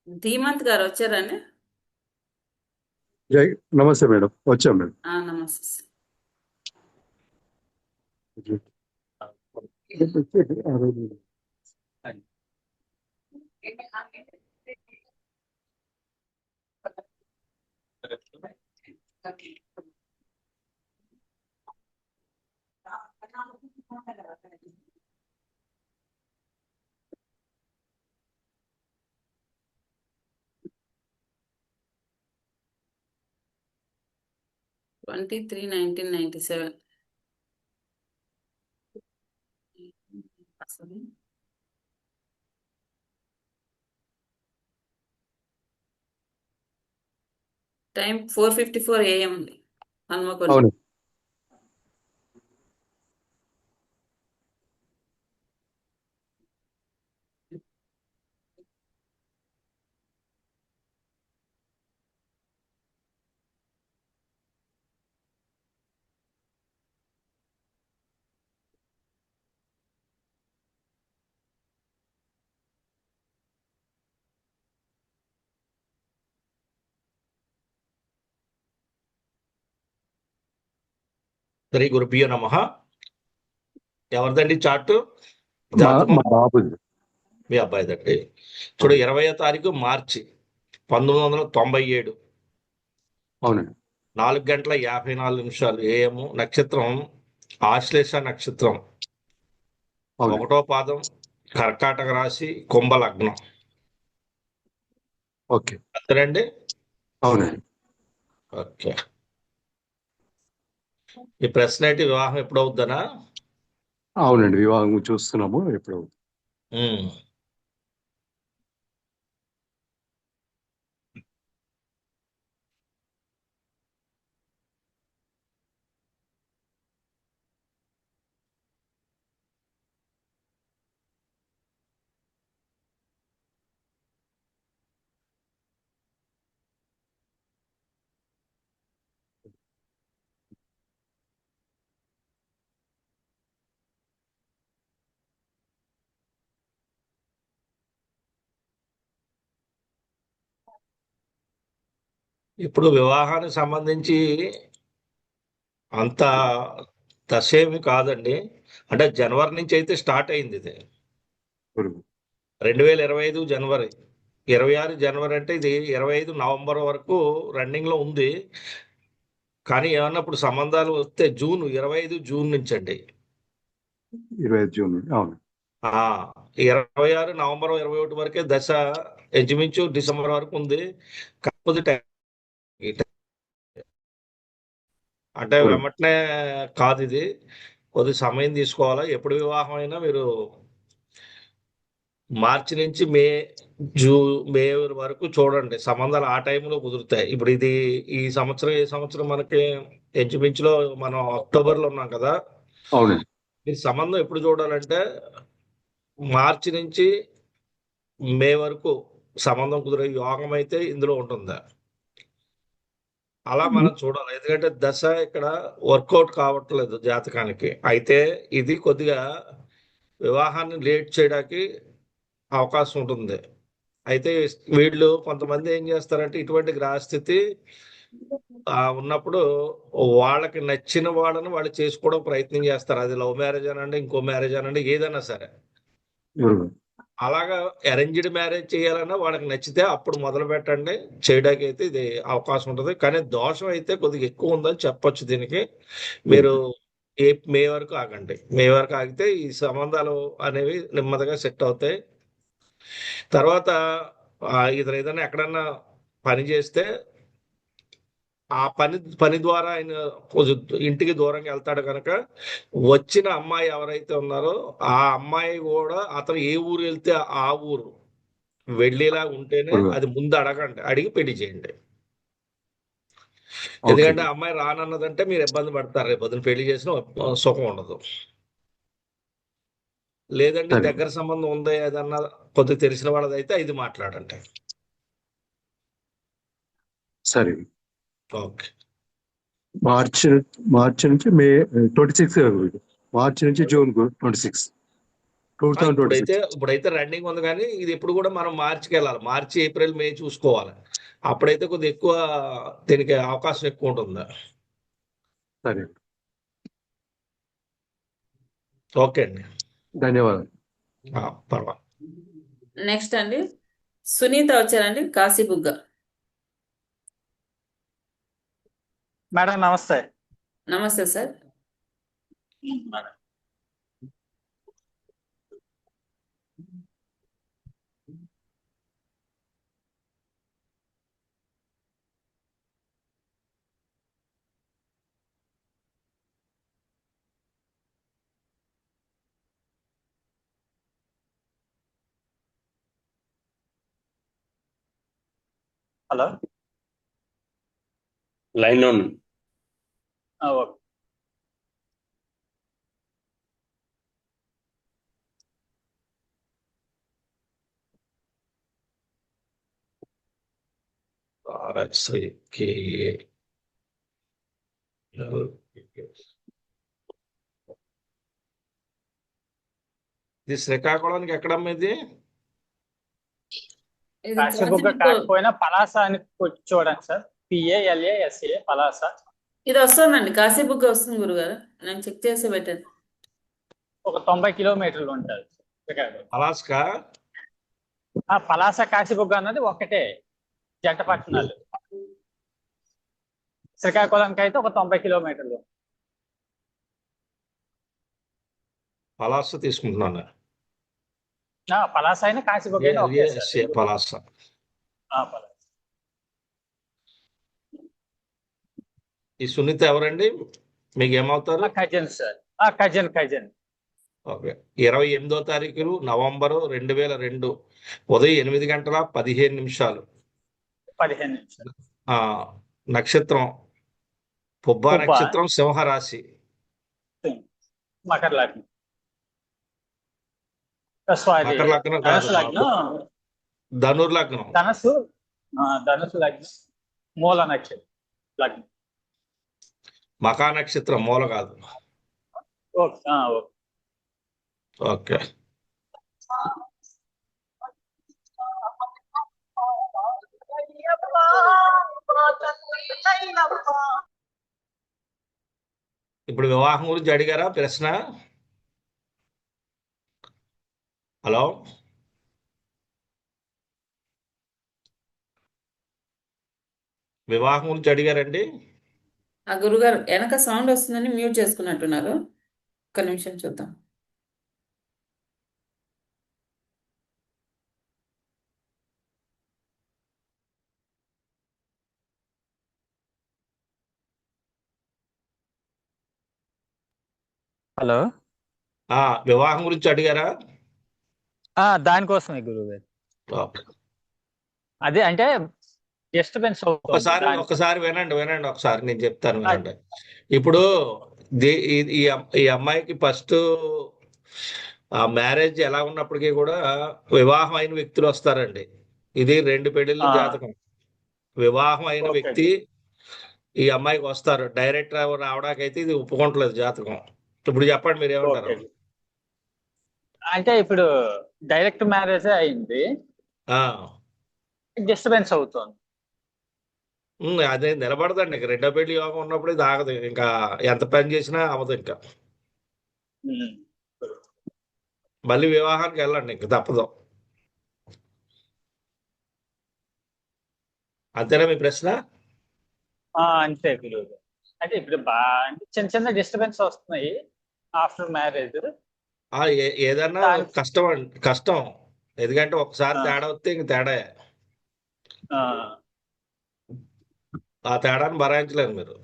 ధీమంత్ గారు వచ్చారండి? జై నమస్తే మేడం, వచ్చాం మేడం. నమస్తే సార్. (23/1997). టైం 4:54 AM అండి, హన్మకొండ. అవును. శ్రీ గురుభ్యో నమ. ఎవరిదండి చార్టు? మా జాతకం బాబుది. మీ అబ్బాయిదండి. చూడు, 20వ తారీఖు మార్చి 1997, అవునండి. 4:54 AM. నక్షత్రం ఆశ్లేష నక్షత్రం, అవును. 1వ పాదం, కర్కాటక రాశి, కుంభ లగ్నం. ఓకే. అంతేనండి. అవునండి. ఓకే. ఈ ప్రశ్న ఏంటి, వివాహం ఎప్పుడు అవుద్దనా? అవునండి, వివాహం చూస్తున్నాము ఎప్పుడు. ఉమ్. ఇప్పుడు వివాహానికి సంబంధించి అంత దశేమి కాదండి. అంటే జనవరి నుంచి అయితే స్టార్ట్ అయింది ఇది. గురువు. 2025 జనవరి, 26 జనవరి అంటే ఇది 25 నవంబర్ వరకు రన్నింగ్ లో ఉంది. కానీ ఏమన్నా ఇప్పుడు సంబంధాలు వస్తే 25 జూన్ నుంచి అండి. 25 జూన్. అవును. 26 నవంబర్ 21 వరకే దశ, ఇంచుమించు డిసెంబర్ వరకు ఉంది. కాకపోతే అంటే గురువు. వెంటనే కాదు ఇది, కొద్ది సమయం తీసుకోవాలా. ఎప్పుడు వివాహం అయినా మీరు మార్చి నుంచి జూ మే వరకు చూడండి, సంబంధాలు ఆ టైంలో కుదురుతాయి. ఇప్పుడు ఇది ఈ సంవత్సరం మనకి ఇంచుమించులో మనం అక్టోబర్లో ఉన్నాం కదా. అవునండి. ఈ సంబంధం ఎప్పుడు చూడాలంటే మార్చి నుంచి మే వరకు సంబంధం కుదిరే యోగం అయితే ఇందులో ఉంటుంది. అలా మనం చూడాలి. ఎందుకంటే దశ ఇక్కడ వర్కౌట్ కావట్లేదు జాతకానికి. అయితే ఇది కొద్దిగా వివాహాన్ని లేట్ చేయడానికి అవకాశం ఉంటుంది. అయితే వీళ్ళు కొంతమంది ఏం చేస్తారంటే ఇటువంటి గ్రహస్థితి ఉన్నప్పుడు వాళ్ళకి నచ్చిన వాళ్ళని వాళ్ళు చేసుకోవడం ప్రయత్నం చేస్తారు. అది లవ్ మ్యారేజ్ అనండి, ఇంకో మ్యారేజ్ అనండి, ఏదైనా సరే. గురువు. అలాగా అరేంజ్డ్ మ్యారేజ్ చేయాలన్నా వాళ్ళకి నచ్చితే అప్పుడు మొదలు పెట్టండి. చేయడానికి అయితే ఇది అవకాశం ఉంటుంది. కానీ దోషం అయితే కొద్దిగా ఎక్కువ ఉందని చెప్పొచ్చు దీనికి. మీరు మే వరకు ఆగండి. మే వరకు ఆగితే ఈ సంబంధాలు అనేవి నెమ్మదిగా సెట్ అవుతాయి. తర్వాత ఇతను ఏదైనా ఎక్కడన్నా పని చేస్తే ఆ పని ద్వారా ఆయన కొంచెం ఇంటికి దూరంగా వెళ్తాడు కనుక వచ్చిన అమ్మాయి ఎవరైతే ఉన్నారో ఆ అమ్మాయి కూడా అతను ఏ ఊరు వెళ్తే ఆ ఊరు వెళ్ళేలా ఉంటేనే గురువు. అది ముందు అడగండి, అడిగి పెళ్లి చేయండి. ఓకే. ఎందుకంటే అమ్మాయి రానన్నదంటే మీరు ఇబ్బంది పడతారు, రేపు పొద్దున పెళ్లి చేసిన సుఖం ఉండదు. లేదంటే సరే. దగ్గర సంబంధం ఉంది ఏదన్నా కొద్దిగా తెలిసిన వాళ్ళదైతే ఇది మాట్లాడండి. సరే. ఓకే. మార్చి మార్చి నుంచి మే 26. మార్చి నుంచి జూన్ 26. 2026. ఇప్పుడైతే రన్నింగ్ ఉంది, కానీ ఇది ఎప్పుడు కూడా మనం మార్చికి వెళ్ళాలి. మార్చి, ఏప్రిల్, మే చూసుకోవాలి. అప్పుడైతే కొద్దిగా ఎక్కువ దీనికి అవకాశం ఎక్కువ ఉంటుంది. సరే, ఓకే అండి. ధన్యవాదాలు. పర్వాలేదు. నెక్స్ట్ అండి సునీత వచ్చారండి, కాశీబుగ్గ. మేడం నమస్తే. నమస్తే సార్. Madam hello. లైన్ లో ఉంది. ఓకే. RSIKA. ఇది శ్రీకాకుళానికి ఎక్కడమ్మా ఇది? ఇది కాశీబుగ్గ కాశీబుగ్గ. కాకపోయినా పలాస అని వచ్చి చూడండి సార్. PALASA పలాస. ఇది వస్తుందండి, కాశీబుగ్గ వస్తుంది గురుగారు. నేను చెక్ చేసి పెట్టాను. ఒక 90 కిలోమీటర్లు ఉంటుంది శ్రీకాకుళం. అలాస్కా. పలాస కాశీబుగ్గ అన్నది ఒకటే, జంట పట్టణాలు. శ్రీకాకుళంకి అయితే ఒక 90 కిలోమీటర్లు. పలాస తీసుకుంటున్నాను. పలాస అయినా కాశీబుగ్గ అయినా ఒకే సార్. పలాస. పలాస. ఈ సునీత ఎవరండి? మీకు ఏమవుతారు? Cousin sir. కజిన్. ఓకే. 28వ తారీఖు నవంబరు 2002 ఉదయం 8 గంటల 15 నిమిషాలు. 15 నిమిషాలు. నక్షత్రం పుబ్బ నక్షత్రం, సింహరాశి. మకర లగ్నం. సారీ, మకర లగ్నం ధనుసు కాదు, లగ్నం. ధనుర్లగ్నం. ధనుసు లగ్నం, మూల నక్షత్రం లగ్నం. మకా నక్షత్రం, మూల కాదు. ఓకే. ఓకే. ఇప్పుడు వివాహం గురించి అడిగారా ప్రశ్న? హలో. వివాహం గురించి అడిగారండి? ఆ గురుగారు వెనక సౌండ్ వస్తుందని మ్యూట్ చేసుకున్నట్టున్నారు. ఒక్క నిమిషం చూద్దాం. హలో. వివాహం గురించి అడిగారా? దానికోసమే గురువు గారు. ఓకే. అదే అంటే డిస్టర్బెన్స్ ఒకసారి వినండి ఒకసారి నేను చెప్తాను, వినండి. ఇప్పుడు ఈ అమ్మాయికి ఫస్ట్ మ్యారేజ్ ఎలా ఉన్నప్పటికీ కూడా వివాహం అయిన వ్యక్తులు వస్తారండి. ఇది 2 పెళ్లిళ్ళ జాతకం. వివాహం అయిన వ్యక్తి ఈ అమ్మాయికి వస్తారు. డైరెక్ట్ రావడానికైతే ఇది ఒప్పుకోవట్లేదు జాతకం. ఇప్పుడు చెప్పండి, మీరు ఏమంటారు? అంటే ఇప్పుడు డైరెక్ట్ మ్యారేజ్ అయింది, డిస్టర్బెన్స్ అవుతుంది. అదే నిలబడదండి. 2వ పెళ్లి యోగం ఉన్నప్పుడు ఇది ఆగదు. ఇంకా ఎంత పని చేసినా అవ్వదు. ఇంకా మళ్ళీ వివాహానికి వెళ్ళండి, ఇంక తప్పదు. అంతేనా మీ ప్రశ్న? అంతే గురువు. అంటే ఇప్పుడు చిన్న చిన్న డిస్టర్బెన్స్ వస్తున్నాయి ఆఫ్టర్ మ్యారేజ్. ఏదన్నా కష్టం. ఎందుకంటే ఒకసారి తేడా వస్తే ఇంక తేడా. ఆ తేడాన్ని భరాయించలేరు మీరు.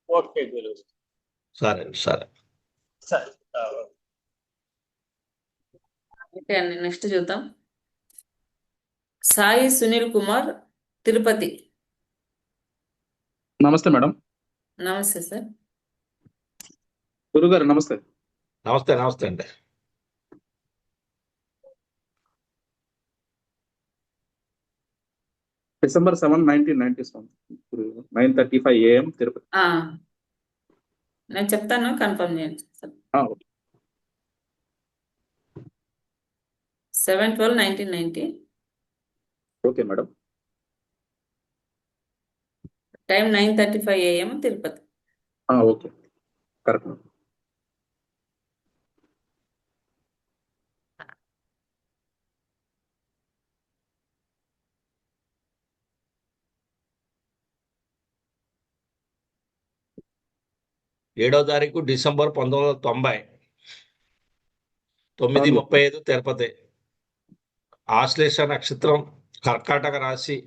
ఓకే గురువు. సరే. ఓకే అండి, నెక్స్ట్ చూద్దాం. సాయి సునీల్ కుమార్, తిరుపతి. నమస్తే మేడం. నమస్తే సార్. గురుగారు నమస్తే. నమస్తే అండి. December 7, 1997, 9:35 AM, Tirupati. నేను చెప్తాను, కన్ఫర్మ్ చేయండి. Okay. 7/12/1990. Okay madam. Time 9:35 AM, Tirupati. Okay, correct madam. ఏడో తారీఖు డిసెంబర్ 1990, 9:35 తిరుపతి. ఆశ్లేష నక్షత్రం, కర్కాటక రాశి,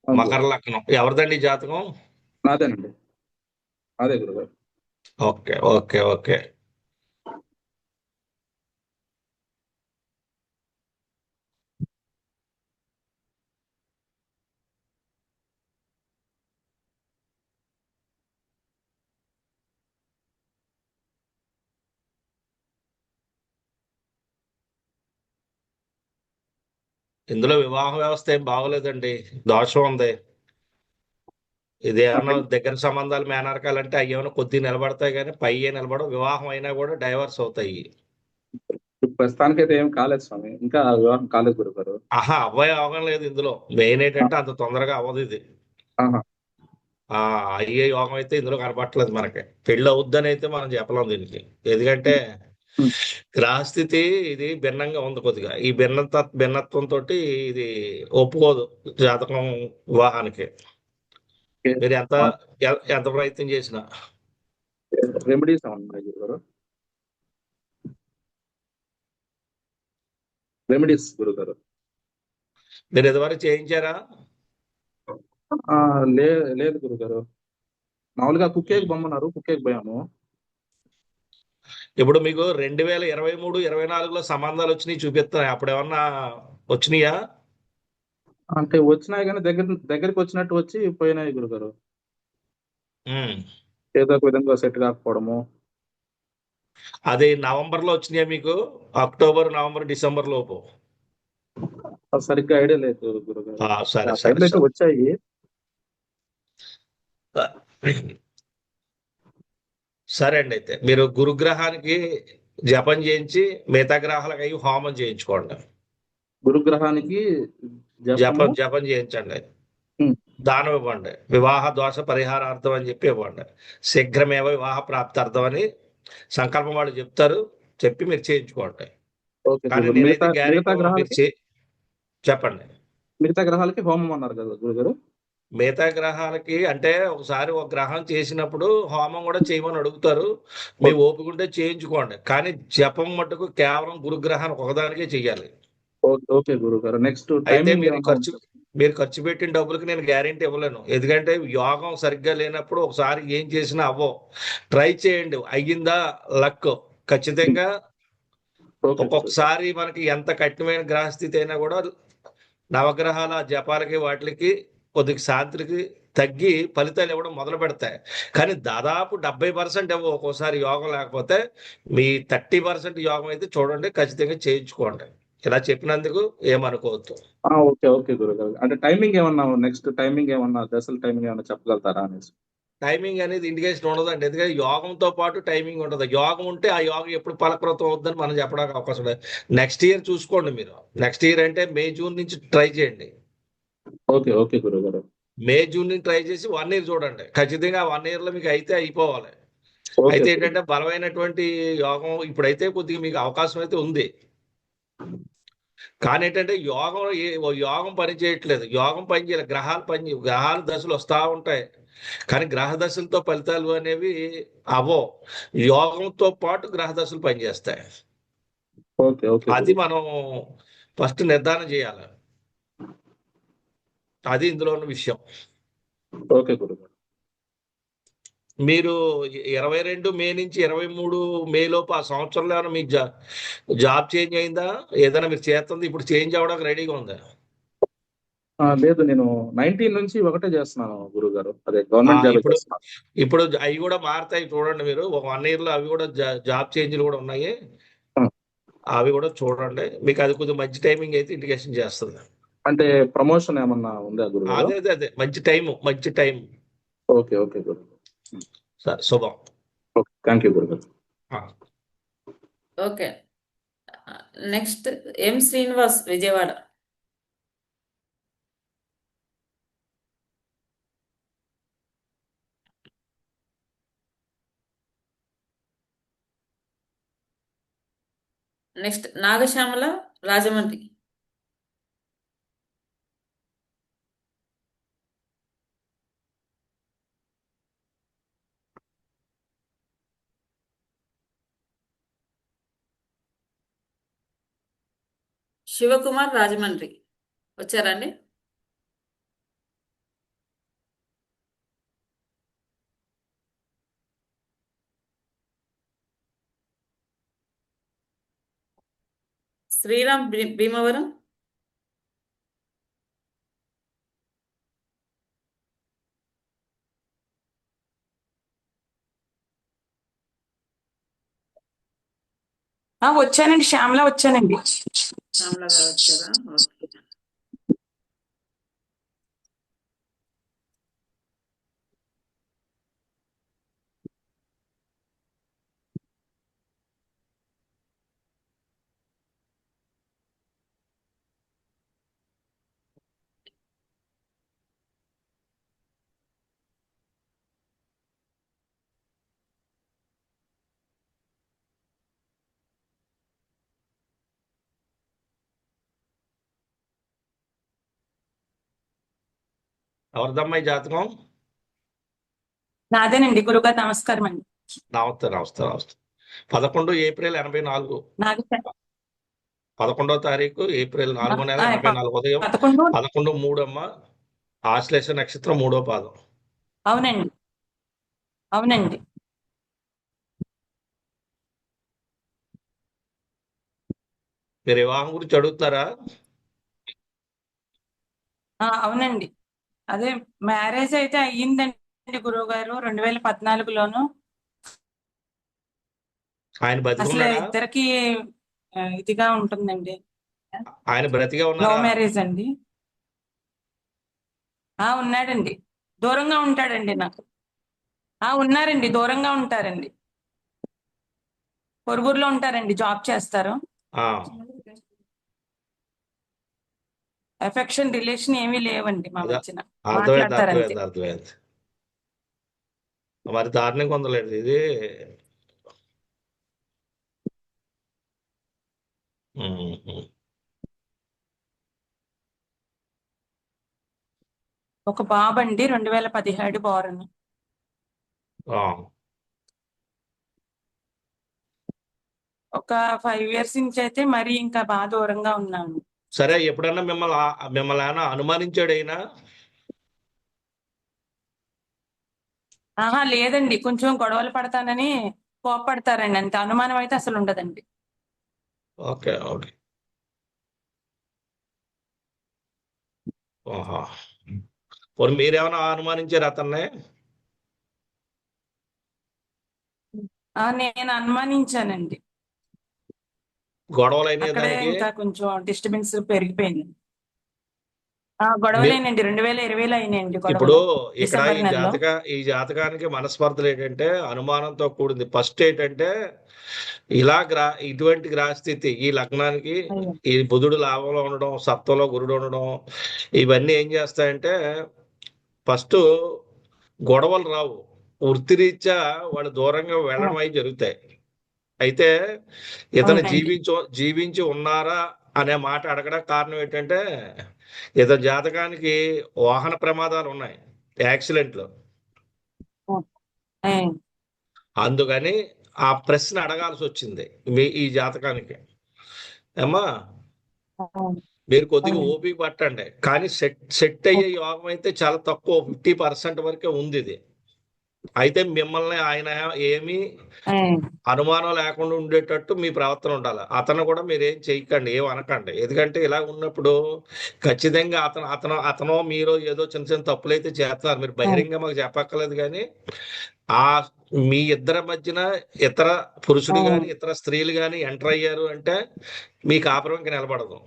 అవును మకర గురుగారు. లగ్నం. ఎవరిదండి ఈ జాతకం? నాదేనండి, అదే గురుగారు. Okay okay okay. ఇందులో వివాహ వ్యవస్థ ఏం బాగోలేదండి, దోషం ఉంది. ఇది ఏమన్నా దగ్గర సంబంధాలు మేనరకాలంటే అవి ఏమైనా కొద్దిగా నిలబడతాయి, కానీ పై నిలబడవు. వివాహం అయినా కూడా డైవర్స్ అవుతాయి. ఇప్పుడు ప్రస్తుతానికైతే ఏం కాలేదు స్వామి, ఇంకా వివాహం కాలేదు గురుగారు. అవ్వే అవగం లేదు ఇందులో. మెయిన్ ఏంటంటే అంత తొందరగా అవ్వదు ఇది. ఆహా. అయ్యే యోగం అయితే ఇందులో కనపట్లేదు మనకి. పెళ్ళి అవుద్దని అయితే మనం చెప్పలేం దీనికి. ఎందుకంటే ఉమ్. గ్రహస్థితి ఇది భిన్నంగా ఉంది కొద్దిగా. ఈ భిన్నత్వంతో ఇది ఒప్పుకోదు జాతకం వివాహానికి. ఓకే. మీరు ఎంత ప్రయత్నం చేసినా. రెమెడీస్ ఏమన్నా ఉన్నాయి గురుగారు? రెమెడీస్ గురుగారు. మీరు ఇదివరకు చేయించారా? ఆ, లేదు గురుగారు. మామూలుగా కుక్కేకి బొమ్మన్నారు, కుక్కేకి పోయాము. ఇప్పుడు మీకు 2023, 24లో సంబంధాలు వచ్చినాయి చూపిస్తున్నాయి. అప్పుడు ఏమన్నా వచ్చినాయా? అంటే వచ్చినాయి కానీ దగ్గరికి వచ్చినట్టు వచ్చి పోయినాయి గురుగారు. ఉమ్. ఏదో ఒక విధంగా సెట్ కాకపోవడము. అది నవంబర్లో వచ్చినాయా మీకు? అక్టోబర్, నవంబర్, డిసెంబర్ లోపు? సరిగ్గా ఐడియా లేదు గురుగారు. సరే ఆ సరే టైంలో అయితే సరే. వచ్చాయి. సరే అండి, అయితే మీరు గురుగ్రహానికి జపం చేయించి మిగతా గ్రహాలకు అవి హోమం చేయించుకోండి. గురుగ్రహానికి జపం జపము. జపం చేయించండి. ఉమ్. దానం ఇవ్వండి. వివాహ దోష పరిహారార్థం అని చెప్పి ఇవ్వండి. శీఘ్రమేవ వివాహ ప్రాప్తార్థం అని సంకల్పం వాళ్ళు చెప్తారు, చెప్పి మీరు చేయించుకోండి. ఓకే కానీ గురుగారు. నేనైతే మిగతా గ్యారెంటీ మీరు గ్రహాలకి చెప్పండి. మిగతా గ్రహాలకి హోమం అన్నారు కదా గురుగారు. మిగతా గ్రహాలకి అంటే ఒకసారి ఒక గ్రహం చేసినప్పుడు హోమం కూడా చేయమని అడుగుతారు. మీ ఓపిక ఉంటే చేయించుకోండి. కానీ జపం మటుకు కేవలం గురుగ్రహానికి ఒకదానికే చెయ్యాలి. ఓకే గురుగారు. నెక్స్ట్ అయితే టైమింగ్ మీరు ఖర్చు పెట్టిన డబ్బులకి నేను గ్యారెంటీ ఇవ్వలేను. ఎందుకంటే యోగం సరిగ్గా లేనప్పుడు ఒకసారి ఏం చేసినా అవ్వవు. ట్రై చేయండి, అయ్యిందా లక్ ఖచ్చితంగా. ఒక్కొక్కసారి మనకి ఎంత కఠినమైన గ్రహస్థితి అయినా కూడా నవగ్రహాల జపాలకి వాటికి కొద్దిగా శాంతికి తగ్గి ఫలితాలు ఇవ్వడం మొదలు పెడతాయి. కానీ దాదాపు 70% ఇవ్వవు ఒక్కోసారి యోగం లేకపోతే. మీ 30% యోగం అయితే చూడండి, ఖచ్చితంగా చేయించుకోండి. ఇలా చెప్పినందుకు ఏమనుకోవద్దు. ఓకే గురుగారు. అంటే టైమింగ్ ఏమన్నా, నెక్స్ట్ టైమింగ్ ఏమన్నా, దశల టైమింగ్ ఏమన్నా చెప్పగలుగుతారా అనేసి? టైమింగ్ అనేది ఇండికేషన్ ఉండదండి. ఎందుకంటే యోగంతో పాటు టైమింగ్ ఉండదు. యోగం ఉంటే ఆ యోగం ఎప్పుడు ఫలప్రదం అవుతుందని మనం చెప్పడానికి అవకాశం లేదు. నెక్స్ట్ ఇయర్ చూసుకోండి మీరు. నెక్స్ట్ ఇయర్ అంటే మే, జూన్ నుంచి ట్రై చేయండి. ఓకే గురుగారు. మే, జూన్ నుంచి ట్రై చేసి 1 ఇయర్ చూడండి. ఖచ్చితంగా 1 ఇయర్ లో మీకు అయితే అయిపోవాలి. ఓకే అయితే ఏంటంటే బలమైనటువంటి యోగం ఇప్పుడైతే కొద్దిగా మీకు అవకాశం అయితే ఉంది. కానీ ఏంటంటే యోగం పని చేయట్లేదు. యోగం పని చేయాలి, గ్రహాలు దశలు వస్తూ ఉంటాయి. కానీ గ్రహ దశలతో ఫలితాలు అనేవి అవ్వవు. యోగంతో పాటు గ్రహ దశలు పనిచేస్తాయి. ఓకే అది మనం ఫస్ట్ నిర్ధారణ చేయాలి. అది ఇందులో ఉన్న విషయం. ఓకే గురుగారు. మీరు 22 మే నుంచి 23 మే లోపు ఆ సంవత్సరంలో ఏమైనా మీకు జాబ్ చేంజ్ అయిందా? ఏదైనా మీరు చేస్తుంది ఇప్పుడు చేంజ్ అవ్వడానికి రెడీగా ఉందా? లేదు, నేను 19 నుంచి ఒకటే చేస్తున్నాను గురుగారు. అదే గవర్నమెంట్ జాబ్ చేస్తున్నాను. ఇప్పుడు అవి కూడా మారుతాయి చూడండి. మీరు ఒక 1 ఇయర్ లో అవి కూడా జాబ్ చేంజ్లు కూడా ఉన్నాయి. అవి కూడా చూడండి. మీకు అది కొంచెం మంచి టైమింగ్ అయితే ఇండికేషన్ చేస్తుంది. అంటే ప్రమోషన్ ఏమన్నా ఉందా గురుగారు? అదే మంచి టైం. ఓకే గురు. సరే, శుభం. ఓకే, థ్యాంక్ యూ గురుగారు. ఆ, ఓకే. నెక్స్ట్ ఎం శ్రీనివాస్ విజయవాడ. నెక్స్ట్ నాగశ్యామల రాజమండ్రి. శివకుమార్ రాజమండ్రి. వచ్చారండి? శ్రీరామ్ భీమవరం. వచ్చానండి, శ్యామల వచ్చానండి. శ్యామల గారు వచ్చారా? ఓకే. ఎవరిదమ్మా ఈ జాతకం? నాదేనండి గురుగారు, నమస్కారం అండి. నమస్తే, నమస్తే, నమస్తే. 11 ఏప్రిల్ 84. నాకు 11వ తారీఖు ఏప్రిల్ 4వ నెల 84 ఉదయం 11. 11:03 అమ్మ. ఆశ్లేష నక్షత్రం 3వ పాదం. అవునండి, అవునండి. మీరు వివాహం గురించి అడుగుతున్నారా? అవునండి, అదే మ్యారేజ్ అయితే అయ్యిందండి గురువు గారు 2014లోను. ఆయన అసలు బతికున్నాడా? ఇద్దరికి ఇదిగా ఉంటుందండి. ఆయన బ్రతికే లవ్ ఉన్నారా? మ్యారేజ్ అండి. ఉన్నాడండి, దూరంగా ఉంటాడండి నాకు. ఉన్నారండి, దూరంగా ఉంటారండి, పొరుగురులో ఉంటారండి, జాబ్ చేస్తారు. ఆ, ఎఫెక్షన్ రిలేషన్ ఏమీ లేవండి మా అదే, మధ్యన. అర్థమైంది, మాట్లాడతారంతే. అర్థమైంది, అర్థమైంది. మరి దారుణంగా ఉందలేదు ఇది. ఉమ్. ఒక బాబు అండి, 2017 బోరన్. ఆ, ఒక 5 years నుంచి అయితే మరి ఇంకా బాగా దూరంగా ఉన్నాను. సరే, ఎప్పుడన్నా మిమ్మల్ని ఏమైనా అనుమానించాడు అయినా? లేదండి, కొంచెం గొడవలు పడతానని కోపడతారండి, అంత అనుమానం అయితే అసలు ఉండదండి. Okay, okay. ఓహో. పోనీ మీరేమైనా అనుమానించారు అతన్ని? నేను అనుమానించానండి, గొడవలు అయినాయి అక్కడే దానికి? ఇంకా కొంచెం డిస్టర్బెన్స్ పెరిగిపోయింది. మీ- గొడవలేనండి, 2020లో అయినాయండి ఇప్పుడు గొడవలు, ఇక్కడ డిసెంబర్ నెలలో. ఈ జాతకానికి మనస్పర్ధలు ఏంటంటే అనుమానంతో కూడింది. ఫస్ట్ ఏంటంటే ఇటువంటి గ్రహస్థితి ఈ లగ్నానికి, అయ్యో. ఈ బుధుడు లాభంలో ఉండడం, సప్తంలో గురుడు ఉండడం, ఇవన్నీ ఏం చేస్తాయంటే ఫస్ట్ గొడవలు రావు, వృత్తిరీత్యా వాళ్ళు దూరంగా వెళ్ళడం అవి జరుగుతాయి. అయితే ఇతను అవునండి. జీవించి ఉన్నారా అనే మాట అడగడానికి కారణం ఏంటంటే ఇతని జాతకానికి వాహన ప్రమాదాలు ఉన్నాయి, యాక్సిడెంట్లు. ఏ, అందుకని ఆ ప్రశ్న అడగాల్సి వచ్చింది ఈ జాతకానికి. ఏమ్మా, అవును. మీరు కొద్దిగా అవునండి. ఓపిక పట్టండి, కానీ సెట్ అయ్యే యోగం అయితే చాలా తక్కువ, 50% వరకే ఉంది ఇది. అయితే మిమ్మల్ని ఆయన ఏమీ ఏ, అనుమానం లేకుండా ఉండేటట్టు మీ ప్రవర్తన ఉండాలి. అతను కూడా మీరు ఏం చేయకండి, ఏం అనకండి. ఎందుకంటే ఇలా ఉన్నప్పుడు ఖచ్చితంగా అతనో మీరో ఏదో చిన్న చిన్న తప్పులు అయితే చేస్తున్నారు. మీరు బహిరంగ మాకు చెప్పక్కర్లేదు, కానీ ఆ మీ ఇద్దరి మధ్యన ఇతర పురుషుడు గాని ఇతర స్త్రీలు గాని ఎంటర్ అయ్యారు అంటే మీ కాపురం ఇంకా నిలబడదు.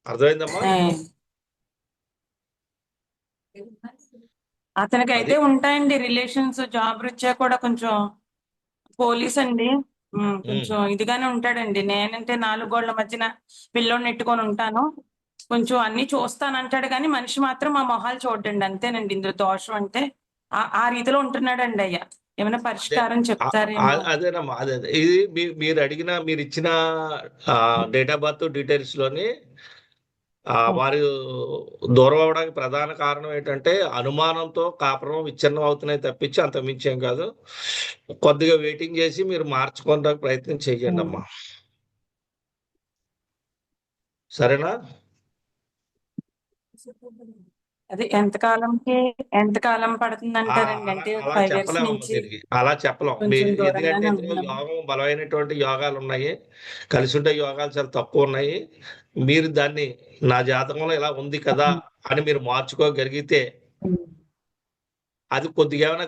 అర్థమైందమ్మా? ఏ. అతనికి అయితే అది ఉంటాయండి రిలేషన్స్, జాబ్ రీత్యా కూడా కొంచెం పోలీస్ అండి. కొంచెం ఇదిగానే ఉంటాడండి. నేనంటే 4 గోళ్ల మధ్యన పిల్లోడిని నెట్టుకొని ఉంటాను. కొంచెం అన్ని చూస్తానంటాడు కానీ మనిషి మాత్రం మా మొహాలు చూడండి. అంతేనండి ఇందులో దోషం అంటే. ఆ రీతిలో ఉంటున్నాడండి అయ్యా. ఏమైనా అదే పరిష్కారం చెప్తారేమో. అదేనమ్మా అదే అదే. ఇది మీరు ఇచ్చిన డేట్ ఆఫ్ బర్త్ డీటెయిల్స్ లోని వారు దూరం అవడానికి ప్రధాన కారణం ఏంటంటే అనుమానంతో కాపురం విచ్ఛిన్నం అవుతున్నాయి తప్పించి అంత మించేం కాదు. కొద్దిగా వెయిటింగ్ చేసి మీరు మార్చుకోవడానికి ప్రయత్నం చేయండి అమ్మా. సరేనా? అది ఎంతకాలం పడుతుంది అంటారండి? అలా అంటే అలా 5 years చెప్పలేమమ్మా నుంచి దీనికి. అలా చెప్పలేం. కొంచెం ఎందుకంటే దూరంగానే ఇందులో ఉంటున్నాము. యోగం బలమైనటువంటి యోగాలు ఉన్నాయి. కలిసి ఉండే యోగాలు చాలా తక్కువ ఉన్నాయి. మీరు దాన్ని నా జాతకంలో ఇలా ఉంది కదా అని మీరు మార్చుకోగలిగితే అది కొద్దిగా ఏమైనా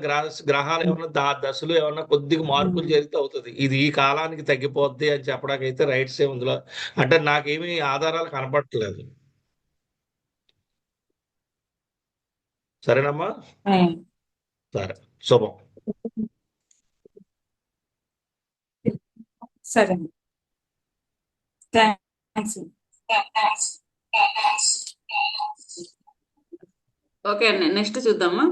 గ్రహాలు ఏమైనా దశలు ఏమైనా కొద్దిగా మార్పులు జరిగితే అవుతుంది. ఇది ఈ కాలానికి తగ్గిపోద్ది అని చెప్పడానికి అయితే రైట్స్ ఏ ఉందిలో. అంటే నాకేమీ ఆధారాలు కనపడట్లేదు. సరేనమ్మా? సరే, శుభం. సరే, థ్యాంక్స్. ఓకే అండి, నెక్స్ట్ చూద్దామా.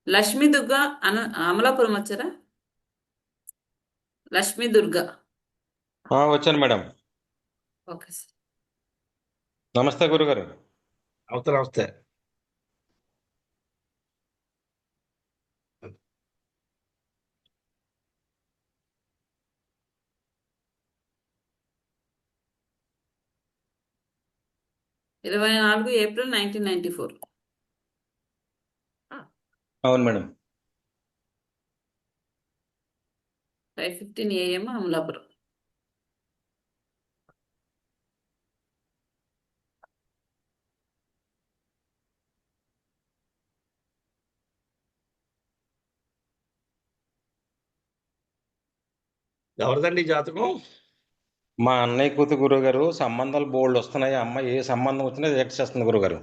లక్ష్మీ దుర్గ అమలాపురం వచ్చారా? లక్ష్మీ దుర్గ. వచ్చాను మేడం. Okay sir. నమస్తే గురుగారు. నమస్తే. 24 ఏప్రిల్ 1994. అవును మేడం. 5:15 AM అమలాపురం. ఎవరిదండి ఈ జాతకం? మా అన్నయ్య కూతురు గురుగారు. సంబంధాలు బోల్డ్ వస్తున్నాయి. అమ్మాయి ఏ సంబంధం వచ్చినా రిజెక్ట్ చేస్తుంది గురుగారు.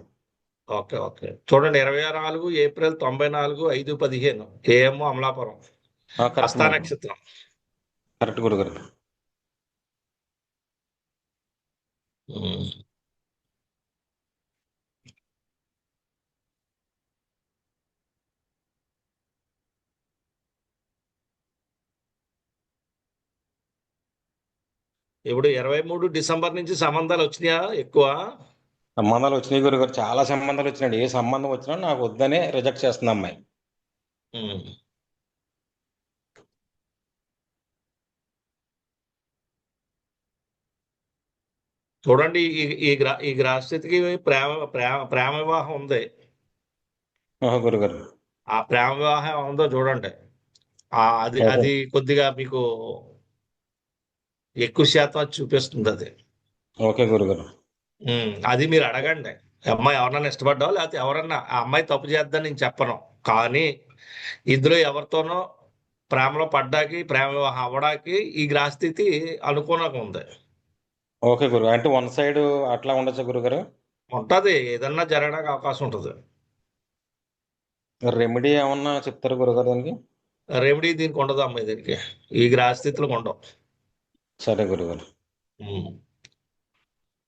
ఓకే ఓకే, చూడండి. 24 April 94 5:15 AM Amalapuram. Correct Hasta madam. నక్షత్రం. కరెక్ట్ గురుగారు. ఉమ్. ఇప్పుడు 23 డిసెంబర్ నుంచి సంబంధాలు వచ్చినాయా ఎక్కువ? సంబంధాలు వచ్చినాయి గురుగారు. చాలా సంబంధాలు వచ్చినాయి. ఏ సంబంధం వచ్చినా నాకు వద్దనే రిజెక్ట్ చేస్తుంది అమ్మాయి. ఉమ్. చూడండి, ఈ గ్రహస్థితికి ప్రేమ ప్రేమ ప్రేమ వివాహం ఉంది. గురుగారు. ఆ ప్రేమ వివాహం ఉందో చూడండి. అది ఓకే. అది కొద్దిగా మీకు ఎక్కువ శాతం అది చూపిస్తుంది అది. ఓకే గురుగారు. అది మీరు అడగండి. అమ్మాయి ఎవరన్నా ఇష్టపడ్డావా, లేకపోతే ఎవరన్నా ఆ అమ్మాయి తప్పు చేద్దని నేను చెప్పను. కానీ ఇందులో ఎవరితోనో ప్రేమలో పడ్డాకి, ప్రేమ వివాహం అవ్వడానికి ఈ గ్రహస్థితి అనుకూలంగా ఉంది. ఓకే గురు. అంటే వన్ సైడ్ అట్లా ఉండొచ్చా గురుగారు? ఉంటది, ఏదన్నా జరగడానికి అవకాశం ఉంటుంది. రెమెడీ ఏమన్నా చెప్తారు గురుగారు దానికి? రెమెడీ దీనికి ఉండదు అమ్మాయి, దీనికి ఈ గ్రహస్థితులు ఉండవు. సరే గురుగారు. ఉమ్.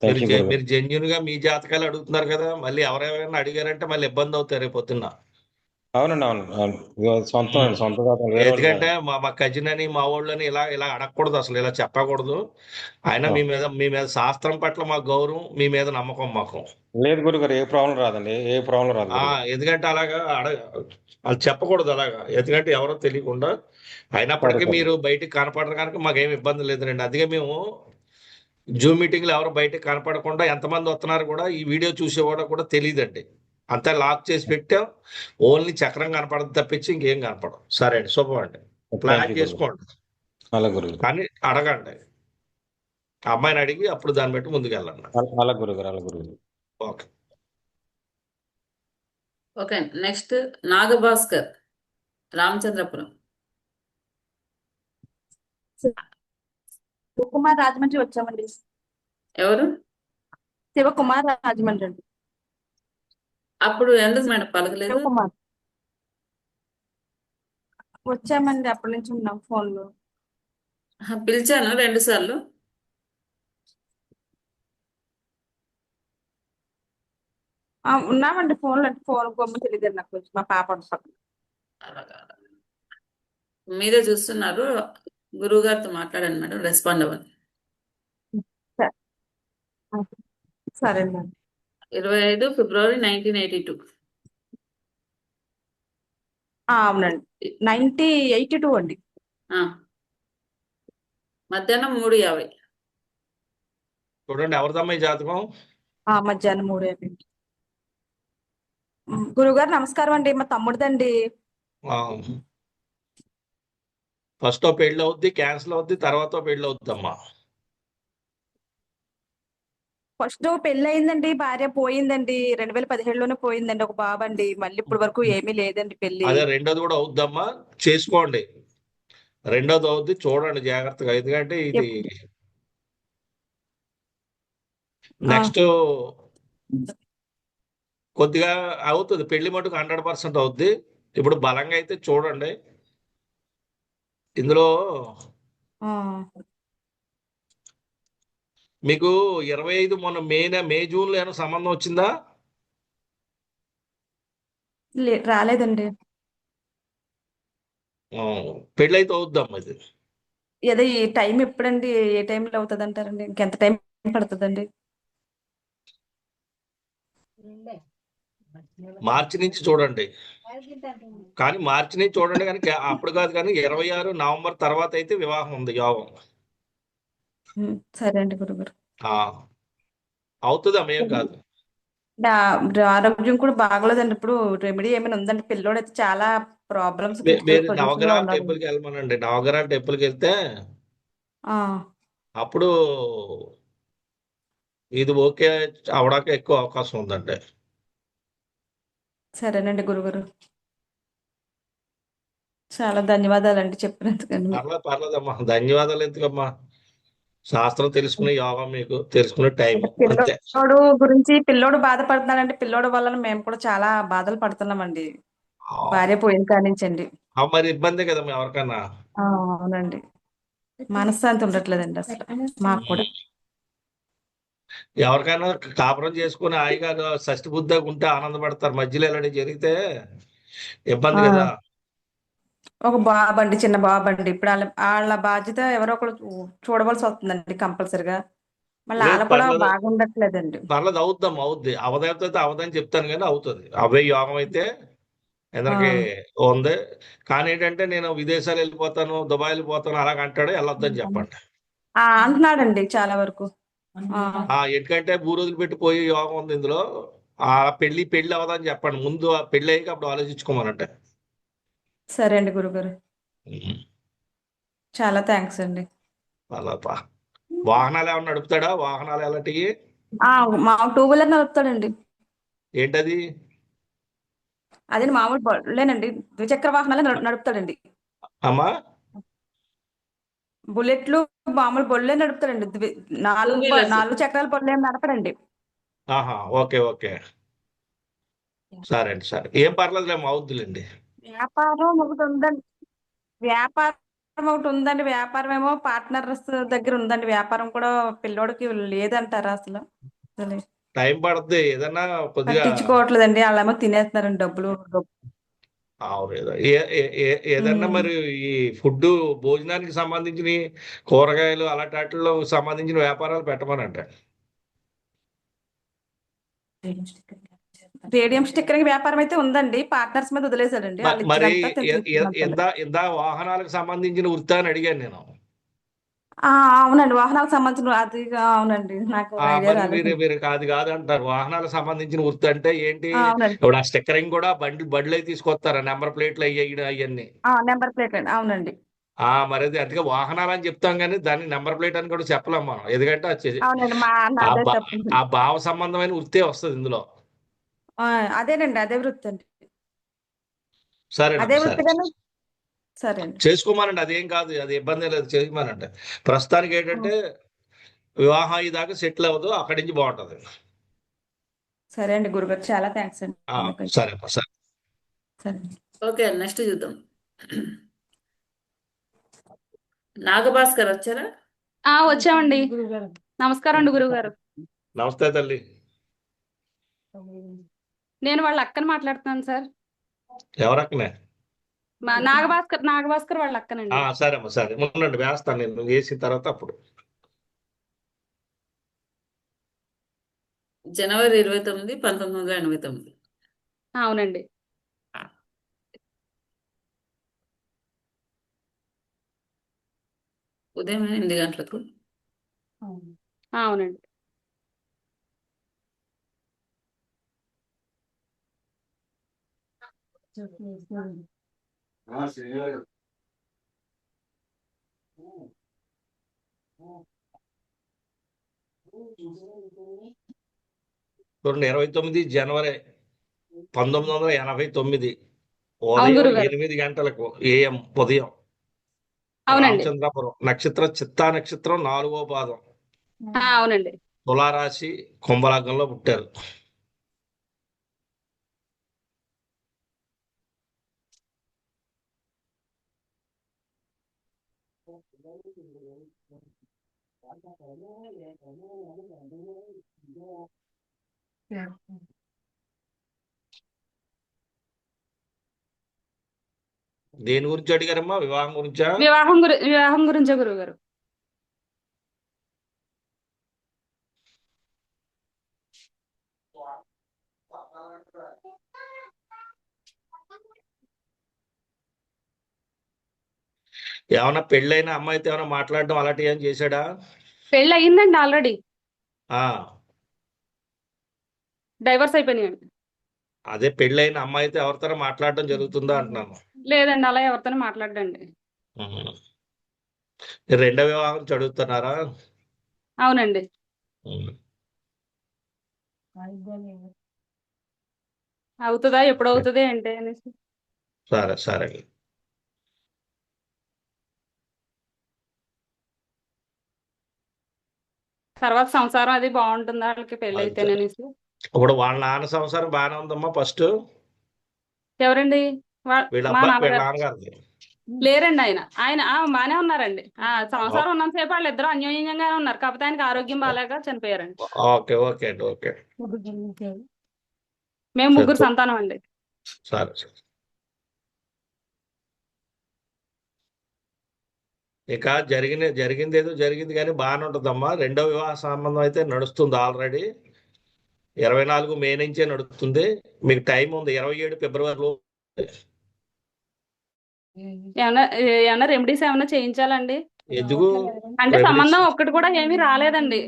థ్యాంక్ యూ గురుగారు. మీరు జెన్యున్ గా మీ జాతకాలు అడుగుతున్నారు కదా, మళ్ళీ ఎవరెవరైనా అడిగారంటే మళ్ళీ ఇబ్బంది అవుతారు రేపు పొద్దున్న. అవునండి, అవును అవును. సొంతం అండి, సొంత జాతకం. వేరే వాళ్ళు ఎందుకంటే కాదు. మా కజిన్ అని మా వాళ్ళని ఇలా ఇలా అడగకూడదు, అసలు ఇలా చెప్పకూడదు. అయినా మీ మీద శాస్త్రం పట్ల మా గౌరవం, మీ మీద నమ్మకం మాకు. లేదు గురుగారు, ఏ ప్రాబ్లం రాదండి. ఏ ప్రాబ్లం రాదు గురుగారు. ఎందుకంటే అలాగా వాళ్ళు చెప్పకూడదు అలాగా, ఎందుకంటే ఎవరో తెలియకుండా. అయినప్పటికీ సరే, సరే. మీరు బయటికి కనపడరు కనుక మాకేం ఇబ్బంది లేదండి. అందుకే మేము జూమ్ మీటింగ్లు ఎవరు బయటకు కనపడకుండా ఎంతమంది వస్తున్నారు కూడా ఈ వీడియో చూసేవాడు కూడా తెలియదండి. అంతా లాక్ చేసి పెట్టాం. ఓన్లీ చక్రం కనపడదు తప్పించి ఇంకేం కనపడదు. సరే అండి, శుభం అండి. థ్యాంక్ ప్లాన్ యూ గురుగారు. చేసుకోండి, అలా గురుగారు. కానీ అడగండి. ఆ అమ్మాయిని అడిగి అప్పుడు దాన్ని బట్టి ముందుకు వెళ్ళండి. అలా గురుగారు, అలా గురుగారు. Okay. Okay, next Nagabhaskar, Ramachandrapuram. Sivakumar Rajahmundry వచ్చామండి. ఎవరు? శివకుమార్ రాజమండ్రి అండి. అప్పుడు ఎందుకు మేడం పలకలేదు? శివకుమార్ వచ్చామండి, అప్పటి నుంచి ఉన్నాం ఫోన్లో. పిలిచాను 2 సార్లు. ఉన్నామండి ఫోన్లో, అంటే ఫోన్ గమ్ము తెలియదు నాకు, కొంచెం మా పాప ఉంది పక్కన. అలాగా. మీరే చూస్తున్నారు. గురువు గారితో మాట్లాడండి మేడం, రెస్పాండ్ అవ్వండి. సరే. సరేనండి. 25 ఫిబ్రవరి 1982. అవునండి, 82 అండి. ఆ. మధ్యాహ్నం 3:50. చూడండి ఎవరిదమ్మా ఈ జాతకం? మధ్యాహ్నం 3 గురుగారు నమస్కారం అండి, మా తమ్ముడిదండి. ఫస్ట్ పెళ్ళి అవుద్ది, క్యాన్సిల్ అవుద్ది, తర్వాత పెళ్ళి అవుద్దమ్మా. ఫస్ట్ పెళ్లి అయిందండి, భార్య పోయిందండి, 2017లోనే పోయిందండి, ఒక బాబు అండి. మళ్ళీ ఇప్పటి వరకు ఏమీ లేదండి పెళ్లి. అదే రెండోది కూడా అవుద్దమ్మా, చేసుకోండి. రెండోది అవుద్ది, చూడండి జాగ్రత్తగా, ఎందుకంటే ఇది నెక్స్ట్ కొద్దిగా అవుతుంది. పెళ్లి మటుకు 100% అవుద్ది. ఇప్పుడు బలంగా అయితే చూడండి. ఇందులో ఆ, మీకు 25 మొన్న మే జూన్లో ఏమైనా సంబంధం వచ్చిందా? రాలేదండి. పెళ్ళి అయితే అవుద్దమ్మా ఇది. ఏదో ఈ టైం ఎప్పుడండి, ఏ టైంలో అవుతుంది అంటారండి? ఇంకెంత టైం పడుతుందండి? మార్చి నుంచి చూడండి, కానీ మార్చి నుంచి చూడండి, కానీ అప్పుడు కాదు, కానీ 26 నవంబర్ తర్వాత అయితే వివాహం ఉంది, యోగం. సరే అండి గురుగారు. అవుతుంది అమ్మ, ఏం కాదు. ఆరోగ్యం కూడా బాగలేదండి. ఇప్పుడు రెమెడీ ఏమైనా ఉందండి? పిల్లోడు అయితే చాలా ప్రాబ్లమ్స్, క్రిటికల్ మీరు పొజిషన్ లో నవగ్రహాల ఉన్నాడు. టెంపుల్కి వెళ్ళమనండి. నవగ్రహాల టెంపుల్కి వెళ్తే ఆ, అప్పుడు ఇది ఓకే అవడానికి ఎక్కువ అవకాశం ఉందండి. సరేనండి గురుగారు, చాలా ధన్యవాదాలండి చెప్పినందుకండి. పర్లేదమ్మా, ధన్యవాదాలు ఎందుకమ్మా. శాస్త్రం తెలుసుకునే యోగం, మీకు తెలుసుకునే టైం అంతే. పిల్లోడు గురించి, పిల్లోడు బాధపడుతున్నాడంటే, పిల్లోడు వల్ల మేము కూడా చాలా బాధలు పడుతున్నామండి, భార్య పోయిన కాడి నుంచి అండి. మరి ఇబ్బందే కదమ్మా ఎవరికన్నా. అవునండి, మనశ్శాంతి ఉండట్లేదండి అసలు మాకు కూడా. ఎవరికైనా కాపురం చేసుకుని హాయిగా షష్టి బుద్ధిగా ఉంటే ఆనందపడతారు. మధ్యలో ఇలాంటి జరిగితే ఇబ్బంది కదా. ఒక బాబు అండి, చిన్న బాబు అండి. ఇప్పుడు వాళ్ళ బాధ్యత ఎవరో ఒకరు చూడవలసి వస్తుందండి కంపల్సరిగా. మళ్ళీ లేదు, వాళ్ళు కూడా బాగుండట్లేదండి. పర్లేదు, అవుద్దమ్మా, అవుద్ది. అవదైతే అవదని చెప్తాను, కానీ అవుతుంది. అవే యోగం అయితే ఎందరికి ఉంది. కానీ ఏంటంటే నేను విదేశాలు వెళ్ళిపోతాను, దుబాయ్ వెళ్ళిపోతాను అలాగ అంటాడు, వెళ్ళొద్దని చెప్పండి. అంటున్నాడండి చాలా వరకు. ఎందుకంటే భూరోజులు పెట్టి పోయే యోగం ఉంది ఇందులో. ఆ పెళ్లి అవదని చెప్పండి. ముందు ఆ పెళ్లి అయ్యాక అప్పుడు ఆలోచించుకోమనంటే. సరే అండి గురుగారు, చాలా థ్యాంక్స్ అండి. అలా వాహనాలు ఏమన్నా నడుపుతాడా? వాహనాలు ఎలాంటివి? మా 2 వీలర్ నడుపుతాడండి. ఏంటది? అదే మామూలు బళ్ళేనండి, ద్విచక్ర వాహనాలే నడుపుతాడండి. అమ్మా, బుల్లెట్లు, మామూలు బళ్ళే నడుపుతాడండి. 4 wheelers. 4 చక్రాల బళ్ళు ఏం నడపడండి. ఓకే ఓకే, సరే అండి, సరే, ఏం పర్లేదులేమ్మా, అవుద్దులేండి. వ్యాపారం ఒకటి ఉందండి, వ్యాపారం ఏమో పార్ట్నర్స్ దగ్గర ఉందండి. వ్యాపారం కూడా పిల్లోడికి లేదంటారా అసలు? టైం పడుతుంది, ఏదన్నా కొద్దిగా. పట్టించుకోవట్లేదండి, వాళ్ళేమో తినేస్తున్నారండి డబ్బులు. ఏదన్నా మరి ఈ ఫుడ్, భోజనానికి సంబంధించిన కూరగాయలు అలాంటి వాటిల్లో సంబంధించిన వ్యాపారాలు పెట్టమనంట. రేడియం స్టిక్కరింగ్ వ్యాపారం అయితే ఉందండి, పార్ట్నర్స్ మీద వదిలేశాడండి. వాళ్ళు మరి ఇచ్చినంత తీసుకున్నాడు. ఇందా వాహనాలకు సంబంధించిన వృత్తి అని అడిగాను నేను. అవునండి, వాహనాలకు సంబంధించిన అది. అవునండి, నాకు ఐడియా మరి రాలేదు. మీరు కాదు అంటారు. వాహనాలకు సంబంధించిన వృత్తి అంటే ఏంటి? అవునండి, ఇప్పుడు ఆ స్టిక్కరింగ్ కూడా బళ్ళు తీసుకొస్తారా? నెంబర్ ప్లేట్లు అవన్నీ. నెంబర్ ప్లేట్ అండి, అవునండి. మరి అది అందుకే వాహనాలు అని చెప్తాం, కానీ దాన్ని నెంబర్ ప్లేట్ అని కూడా చెప్పలేం మనం. ఎందుకంటే అవునండి, మా అన్న ఆ అదే భా- తప్పు. ఆ భావ సంబంధమైన వృత్తే వస్తుంది ఇందులో. అదేనండి, అదే వృత్తి అండి, అదే సరేనమ్మా, సరే, వృత్తిగానే. సరే అండి. చేసుకోమానండి, అదేం కాదు, అది ఇబ్బంది లేదు, చేసుకోమానంటే. ప్రస్తుతానికి ఏంటంటే వివాహం అయ్యేదాకా సెటిల్ అవ్వదు, అక్కడి నుంచి బాగుంటది. సరే అండి గురుగారు, చాలా థ్యాంక్స్ అండి. ఆ, మీకైతే. సరే అమ్మా సరే. సరే. ఓకే అండి, నెక్స్ట్ చూద్దాం. నాగభాస్కర్ వచ్చారా? వచ్చామండి. నమస్కారం అండి గురువుగారు. నమస్తే తల్లి. నేను వాళ్ళ అక్కని మాట్లాడుతున్నాను సార్. ఎవరక్కనే? నాగభాస్కర్ వాళ్ళ అక్కనండి. సరే అమ్మా సరే, ఉండండి వేస్తాను నేను, నువ్వు వేసిన తర్వాత అప్పుడు. జనవరి 29, 1989. అవునండి. ఉదయం 8 గంటలకు. అవునండి. చూడండి, 29 జనవరి 1989 అవును ఉదయం గురుగారు. 8 గంటలకు AM ఉదయం అవునండి. రామచంద్రపురం నక్షత్రం చిత్తా నక్షత్రం 4వ పాదం అవునండి. తులారాశి కుంభలగ్నంలో పుట్టారు. దేని గురించి అడిగారమ్మా? వివాహం గురించా? వివాహం గురించే గురువుగారు. ఏమన్నా పెళ్ళైన అమ్మాయితో ఏమైనా మాట్లాడడం అలాంటివి ఏం చేశాడా? పెళ్ళి అయ్యిందండి ఆల్రెడీ. ఆ డైవర్స్ అయిపోయినాయండి. అదే పెళ్ళైన అమ్మాయితో ఎవరితో మాట్లాడడం జరుగుతుందా అంటున్నాను. లేదండి, అలా ఎవరితోనే మాట్లాడండి. ఉహు. మీరు రెండో వివాహం చదువుతున్నారా? అవునండి. ఉహు. అవుతుందా, ఎప్పుడు అవుతుంది అంటే అనేసి. సరే సరే. తర్వాత సంసారం అది బాగుంటుందా వాళ్ళకి పెళ్ళి అంతే. అయితేనేసి. ఇప్పుడు వాళ్ళ నాన్న సంసారం బాగానే ఉందమ్మా ఫస్ట్. ఎవరండి? వీళ్ళ మా అబ్బాయి వీళ్ళ నాన్నగారు నాన్నగారిది. లేరండి. ఆయన బానే ఉన్నారండి. సంసారం ఉన్నంతసేపు వాళ్ళు ఇద్దరు అన్యోన్యంగానే ఉన్నారు. కాకపోతే ఆయనకి ఆరోగ్యం బాగాలేక చనిపోయారండి. ఓకే ఓకే అండి ఓకే. మేము ముగ్గురు సరే సంతానం అండి. సరే సరే. ఇక జరిగింది ఏదో జరిగింది కానీ బాగానే ఉంటుందమ్మా. రెండో వివాహ సంబంధం అయితే నడుస్తుంది ఆల్రెడీ. 24 మే నుంచే నడుస్తుంది. మీకు టైం ఉంది 27 ఫిబ్రవరిలో. ఏమన్నా రెమెడీస్ ఏమన్నా చేయించాలండి? ఎందుకు అంటే రెమెడీస్? సంబంధం ఒక్కటి కూడా ఏమీ రాలేదండి.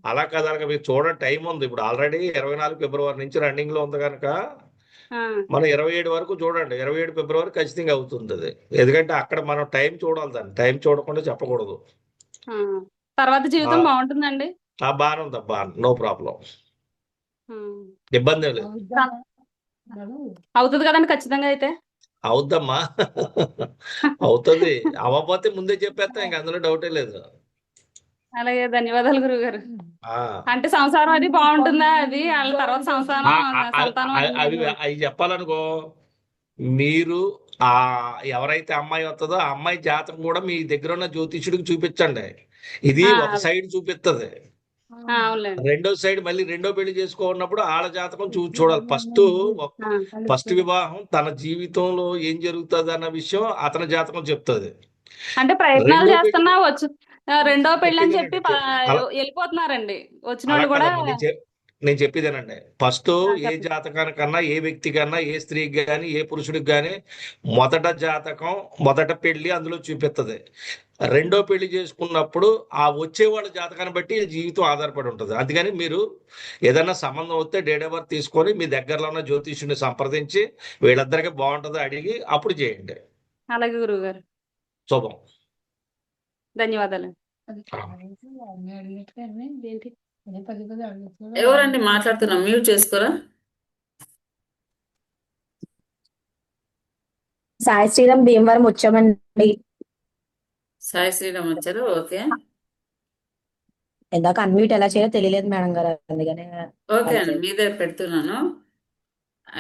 అలా కదా, మీకు చూడండి టైం ఉంది. ఇప్పుడు ఆల్రెడీ 24 ఫిబ్రవరి నుంచి రన్నింగ్ లో ఉంది కనుక ఆ, మనం 27 వరకు చూడండి. 27 ఫిబ్రవరి ఖచ్చితంగా అవుతుంది అది. ఎందుకంటే అక్కడ మనం టైం చూడాలి, దాన్ని టైం చూడకుండా చెప్పకూడదు. ఆ. తర్వాత ఆ జీవితం బాగుంటుందండి. బాగానే ఉందబ్బా, నో ప్రాబ్లం, ఆ. ఇబ్బంది ఏం లేదు. అవుతుంది కదండి ఖచ్చితంగా అయితే. అవుద్దమ్మా. అవుతుంది. అవ్వకపోతే ముందే చెప్పేస్తా, ఇంక అందులో డౌటే లేదు. అలాగే, ధన్యవాదాలు గురుగారు. ఆ అంటే సంసారం అది బాగుంటుందా, అది వాళ్ళ తర్వాత ఆ, సంతానం అవి అవి చెప్పాలనుకో, మీరు ఆ ఎవరైతే అమ్మాయి వస్తుందో ఆ అమ్మాయి జాతకం కూడా మీ దగ్గర ఉన్న జ్యోతిష్యుడికి చూపించండి. ఇది ఒక అదే. సైడ్ చూపిస్తుంది. అవునులేండి. రెండో సైడ్ మళ్ళీ రెండో పెళ్లి చేసుకోన్నప్పుడు ఆళ్ళ జాతకం చూడాలి. ఫస్ట్ వివాహం తన జీవితంలో ఏం జరుగుతుంది అన్న విషయం అతని జాతకం చెప్తుంది. అంటే ప్రయత్నాలు రెండో పెళ్లి చేస్తున్నా రెండో పెళ్ళి అని చెప్పి అలా వెళ్ళిపోతున్నారండి వచ్చిన అలా వాళ్ళు కూడా. కదమ్మా, నేను చెప్పేదేనండి. ఫస్ట్ ఏ చెప్పండి. జాతకానికన్నా, ఏ వ్యక్తికన్నా, ఏ స్త్రీకి కానీ, ఏ పురుషుడికి కానీ మొదట జాతకం, మొదట పెళ్లి అందులో చూపిస్తుంది. రెండో పెళ్లి చేసుకున్నప్పుడు ఆ వచ్చే వాళ్ళ జాతకాన్ని బట్టి జీవితం ఆధారపడి ఉంటుంది. అందుకని మీరు ఏదైనా సంబంధం వస్తే డేట్ ఆఫ్ బర్త్ తీసుకొని మీ దగ్గరలో ఉన్న జ్యోతిష్యుని సంప్రదించి వీళ్ళిద్దరికి బాగుంటుందో అడిగి అప్పుడు చేయండి. అలాగే గురువు గారు, శుభం. ధన్యవాదాలు. ఆ. ఎవరండి మాట్లాడుతున్నాం? మ్యూట్ చేసుకోరా. సాయి శ్రీరామ్ భీమవరం వచ్చామండి. సాయి శ్రీరామ్ వచ్చారు. ఓకే. ఇందాక అన్మ్యూట్ ఎలా చేయాలో తెలియలేదు మేడం గారు, అందుకనే ఓకే అలా అండి, చేయాలి. మీదే పెడుతున్నాను.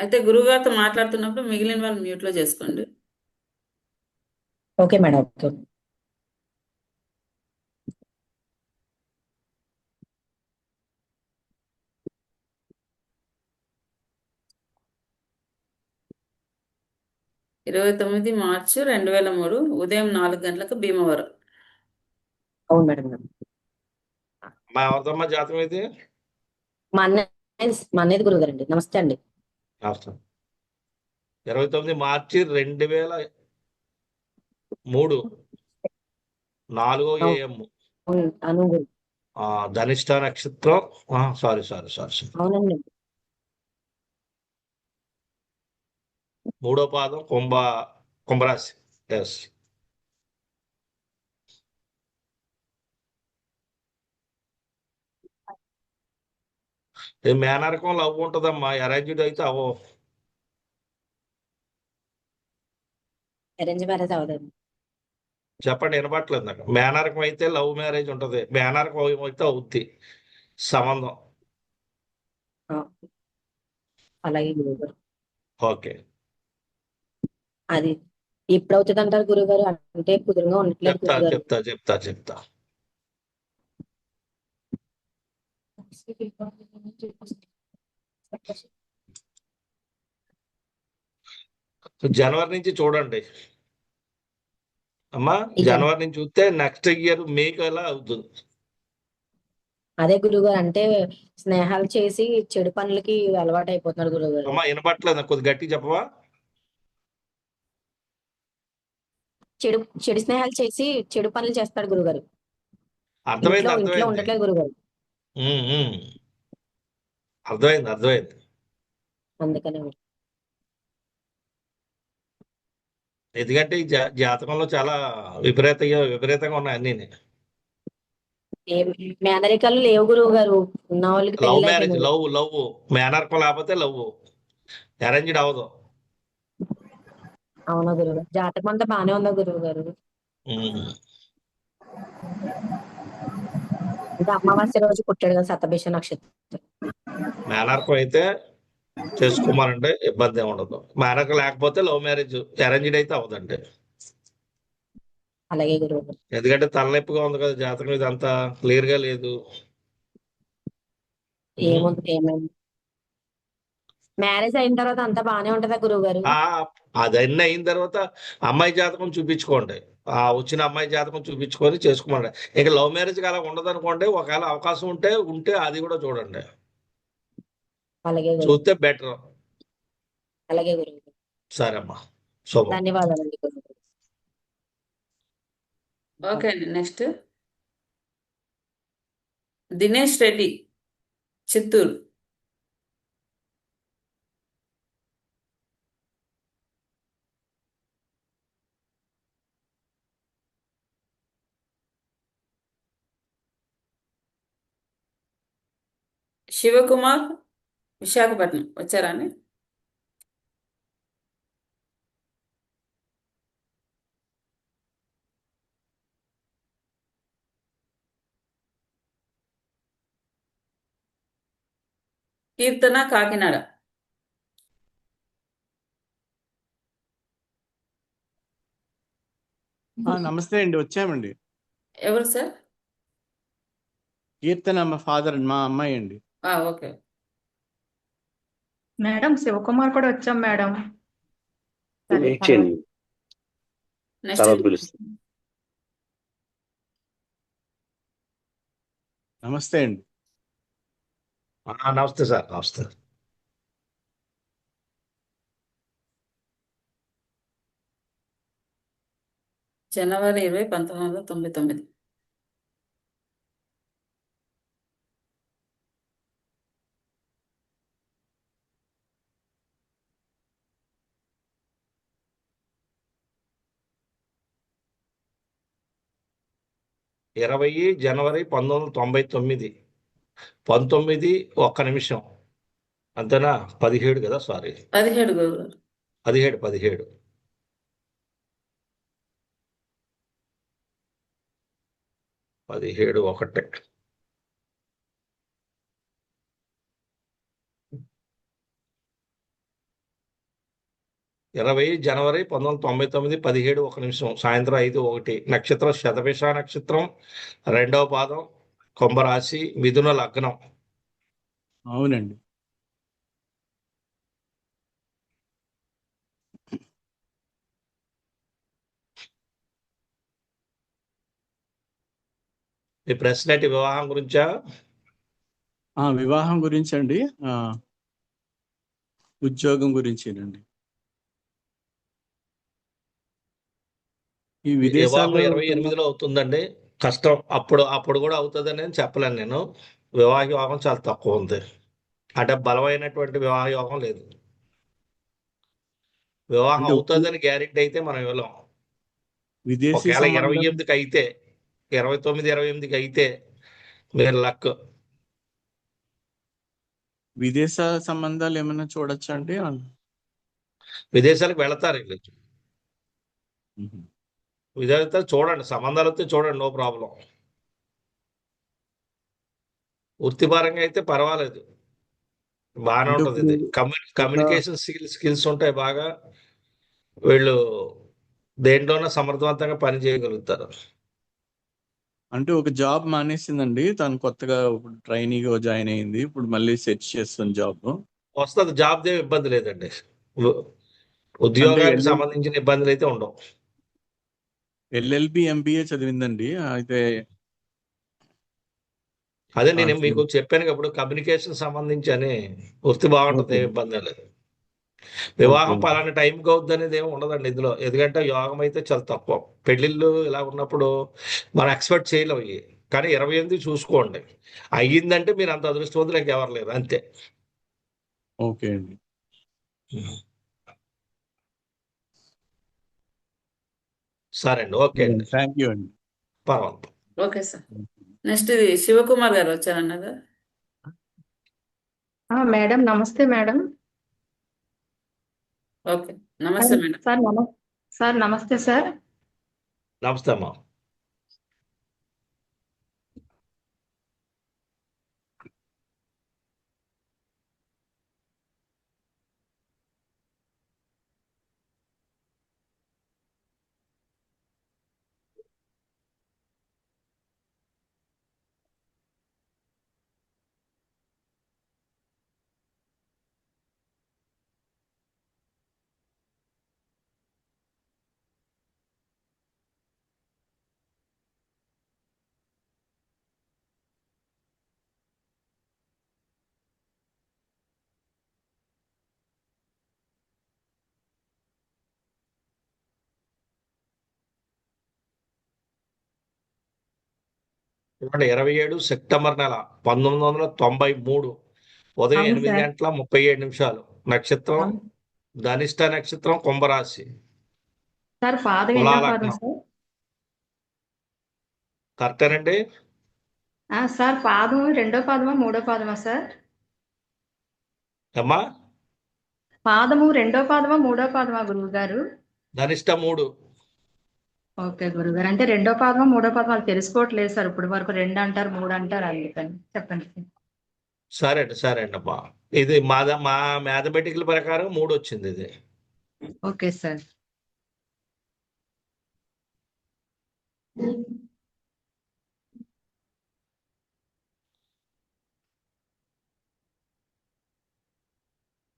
అయితే గురువుగారితో మాట్లాడుతున్నప్పుడు మిగిలిన వాళ్ళు మ్యూట్లో చేసుకోండి. Okay madam, okay. ఇరవై 29 మార్చి 2003 ఉదయం 4 గంటలకు భీమవరం. అవును మేడం. మా ఎవరిదమ్మా జాతకం ఇది? మా అన్నయ్య గురువు గారండి. నమస్తే అండి. నమస్తే. 29 మార్చి 2003 4 AM. అను గురు. ధనిష్ట నక్షత్రం. సారీ. అవునండి. మూడో పాదం కుంభరాశి. ఎస్. మేనరకం లవ్ ఉంటదమ్మా, అరేంజ్డ్ అయితే అవో. అరేంజ్ మ్యారేజ్ అవదండి. చెప్పండి, వినపట్లేదు నాకు. మేనరకం అయితే లవ్ మ్యారేజ్ ఉంటది, మేనరకం అయితే అవుద్ది సంబంధం. అలాగే గురువు గారు. ఓకే, అది ఎప్పుడు అవుతుంది అంటారు గురువు గారు? అంటే కుదురుగా ఉండట్లేదు గురువు గారు. చెప్తా. జనవరి నుంచి చూడండి అమ్మా. జనవరి నుంచి చూస్తే నెక్స్ట్ ఇయర్ మేకి ఎలా అవుతుంది. అదే గురువు గారు, అంటే స్నేహాలు చేసి చెడు పనులకి అలవాటు అయిపోతున్నారు గురువు గారు. అమ్మా వినపట్లేదు, కొద్ది గట్టి చెప్పవా? చెడు స్నేహాలు చేసి చెడు పనులు చేస్తాడు గురువు గారు. ఇంట్లో అర్థమైంది. ఉండట్లేదు గురువు గారు. అర్థమైంది. అందుకనే ఎందుకంటే ఈ జాతకంలో చాలా విపరీతంగా ఉన్నాయి అన్ని. మేనరికాలు లేవు గురువు గారు. ఉన్న వాళ్ళకి లవ్ పెళ్లి మ్యారేజ్, అయిపోయింది. లవ్ మేనర్కం లేకపోతే లవ్ అరేంజ్డ్ అవ్వదు. అవునా గురువు గారు? జాతకం అంతా బాగానే ఉందా గురువు గారు? అంటే అమావాస్య రోజు పుట్టాడు కదా, శతభిష నక్షత్రం. మేనర్కం అయితే చేసుకోమానంటే ఇబ్బంది ఏమి ఉండదు. మేనర్కం లేకపోతే లవ్ మ్యారేజ్, అరేంజ్డ్ అయితే అవ్వదండి. అలాగే గురువు గారు. ఎందుకంటే తలనొప్పిగా ఉంది కదా జాతకం, ఇది అంతా క్లియర్ గా లేదు. ఏమైంది? మ్యారేజ్ అయిన తర్వాత అంతా బాగానే ఉంటదా గురువు గారు? అదన్నీ అయిన తర్వాత అమ్మాయి జాతకం చూపించుకోండి. వచ్చిన అమ్మాయి జాతకం చూపించుకొని చేసుకోమండి. ఇక లవ్ మ్యారేజ్ అలా ఉండదు అనుకోండి, ఒకవేళ అవకాశం ఉంటే అది కూడా చూడండి. అలాగే గురువు. చూస్తే బెటర్. అలాగే గురువు గారు. సరే అమ్మా, శుభం. ధన్యవాదాలండి గురువు గారు. ఓకే అండి, నెక్స్ట్ దినేష్ రెడ్డి, చిత్తూరు. శివకుమార్, విశాఖపట్నం. వచ్చారా అండి? కీర్తన, కాకినాడ. నమస్తే అండి, వచ్చామండి. ఎవరు సార్? కీర్తన మా ఫాదర్ అండి, మా అమ్మాయి అండి. ఓకే. మేడం శివకుమార్ కూడా వచ్చాం మేడం. నెక్స్ట్ నమస్తే అండి. నమస్తే సార్, నమస్తే. జనవరి 20, 1999. జనవరి 1999. 19 ఒక్క నిమిషం అంతేనా? 17 కదా, సారీ 17 గురువు. 17. 17 1. 20 జనవరి 1999 17 1 నిమిషం సాయంత్రం 5:01 నక్షత్రం శతభిష నక్షత్రం 2వ పాదం కుంభరాశి మిథున లగ్నం. అవునండి. ఈ ప్రశ్న ఏంటి? వివాహం గురించా? వివాహం గురించి అండి. ఉద్యోగం గురించేనండి. ఈ వివాహం విదేశాల్లో 28లో అవుతుందండి. కష్టం. అప్పుడు కూడా అవుతుందని నేను చెప్పలేను. నేను వివాహ యోగం చాలా తక్కువ ఉంది. అంటే బలమైనటువంటి వివాహ యోగం లేదు. వివాహం అంటే అవుతుందని గ్యారెంటీ అయితే మనం ఇవ్వలేం. విదేశీ ఒకవేళ సంబంధాలు 28కి అయితే 29 28కి అయితే మీరు లక్. విదేశ సంబంధాలు ఏమైనా చూడొచ్చా అండి? విదేశాలకు వెళతారు వీళ్ళు. మ్మ్. విదేశాలు చూడండి, సంబంధాలు వస్తే చూడండి, నో ప్రాబ్లం. వృత్తిపరంగా అయితే పర్వాలేదు, బాగానే అంటే ఉంటుంది. ఇప్పుడు ఇది ఒక కమ్యూనికేషన్ స్కిల్స్ ఉంటాయి బాగా. వీళ్ళు దేంట్లోనూ సమర్థవంతంగా పని చేయగలుగుతారు. అంటే ఒక జాబ్ మానేసిందండి. తను కొత్తగా ట్రైనీగా జాయిన్ అయింది. ఇప్పుడు మళ్ళీ సెర్చ్ చేస్తుంది జాబ్. వస్తుంది, జాబ్ దే ఇబ్బంది లేదండి. ఉ- అంటే ఉద్యోగానికి సంబంధించిన ఇబ్బందులు అయితే ఉండవు. ఎల్ఎల్బి ఎంబీఏ చదివిందండి. అయితే అదే నేను అసలు మీకు చెప్పాను ఇప్పుడు కమ్యూనికేషన్ సంబంధించి అని వృత్తి బాగుంటుంది, ఓకే ఏమి ఇబ్బంది లేదు. ఓకే వివాహం పలానా టైంకి అవుద్ది అనేది ఏమి ఉండదండి ఇందులో. ఎందుకంటే యోగం అయితే చాలా తక్కువ. పెళ్ళిళ్ళు ఇలా ఉన్నప్పుడు మనం ఎక్స్పెక్ట్ చేయలేము ఇవి. కానీ 28 చూసుకోండి. అయ్యిందంటే మీరు అంత అదృష్టవంతులు ఇంకెవరు లేరు, అంతే. ఓకే అండి. సరే అండి, ఓకే అండి, థ్యాంక్ యూ అండి. పర్వాలేదు. Okay sir. నెక్స్ట్ ఇది శివకుమార్ గారు వచ్చారన్నారు. మేడం నమస్తే మేడం. ఓకే, నమస్తే మేడం. సార్ నమస్తే సార్. నమస్తే అమ్మా. చూడండి, 27 సెప్టెంబర్ నెల 1993 ఉదయం అవును 8 సార్. గంటల 37 నిమిషాలు నక్షత్రం అవును. ధనిష్ట నక్షత్రం కుంభరాశి సార్ పాదం తులా ఎన్నో పాదం లగ్నం. సార్? కరెక్టేనండి. సార్ పాదం రెండో పాదమా మూడో పాదమా సార్? అమ్మా, పాదము రెండో పాదమా మూడో పాదమా గురువు గారు? ధనిష్ట 3. ఓకే గురుగారు, అంటే రెండో పాదమా మూడో పాదమా అది తెలుసుకోవట్లేదు సార్. ఇప్పుడు వరకు 2 అంటారు 3 అంటారు, అందుకని చెప్పండి సార్. సరే అండి అమ్మా. ఇది మా మ్యాథమెటికల్ ప్రకారం 3 వచ్చింది ఇది. Okay sir.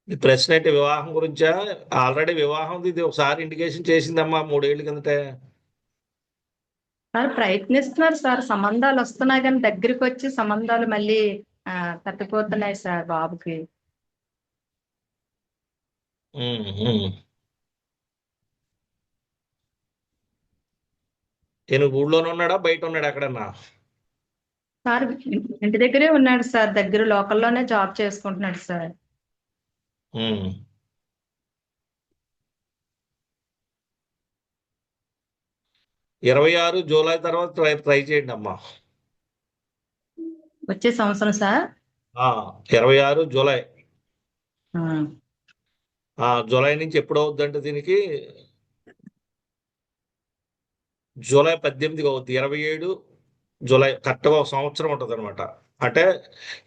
ఈ ప్రశ్న ఏంటి? వివాహం గురించా? ఆల్రెడీ వివాహం ఇది ఒకసారి ఇండికేషన్ చేసిందమ్మా 3 ఏళ్ళ కిందటే. సార్ ప్రయత్నిస్తున్నారు సార్, సంబంధాలు వస్తున్నాయి కానీ దగ్గరికి వచ్చి సంబంధాలు మళ్ళీ తప్పిపోతున్నాయి సార్ బాబుకి. ఉమ్, ఉమ్. ఈయన ఊళ్ళోనే ఉన్నాడా, బయట ఉన్నాడా ఎక్కడన్నా? సార్ ఇంటి దగ్గరే ఉన్నాడు సార్, దగ్గర లోకల్లోనే జాబ్ చేసుకుంటున్నాడు సార్. ఉమ్. 26 జూలై తర్వాత ట్రై చేయండి అమ్మా. వచ్చే సంవత్సరం సార్. 26 జూలై. ఆ, జూలై నుంచి ఎప్పుడు అవుద్దంటే దీనికి జూలై 18కి అవుద్ది. 27 జూలై కరెక్ట్గా ఒక సంవత్సరం ఉంటుంది అనమాట. అంటే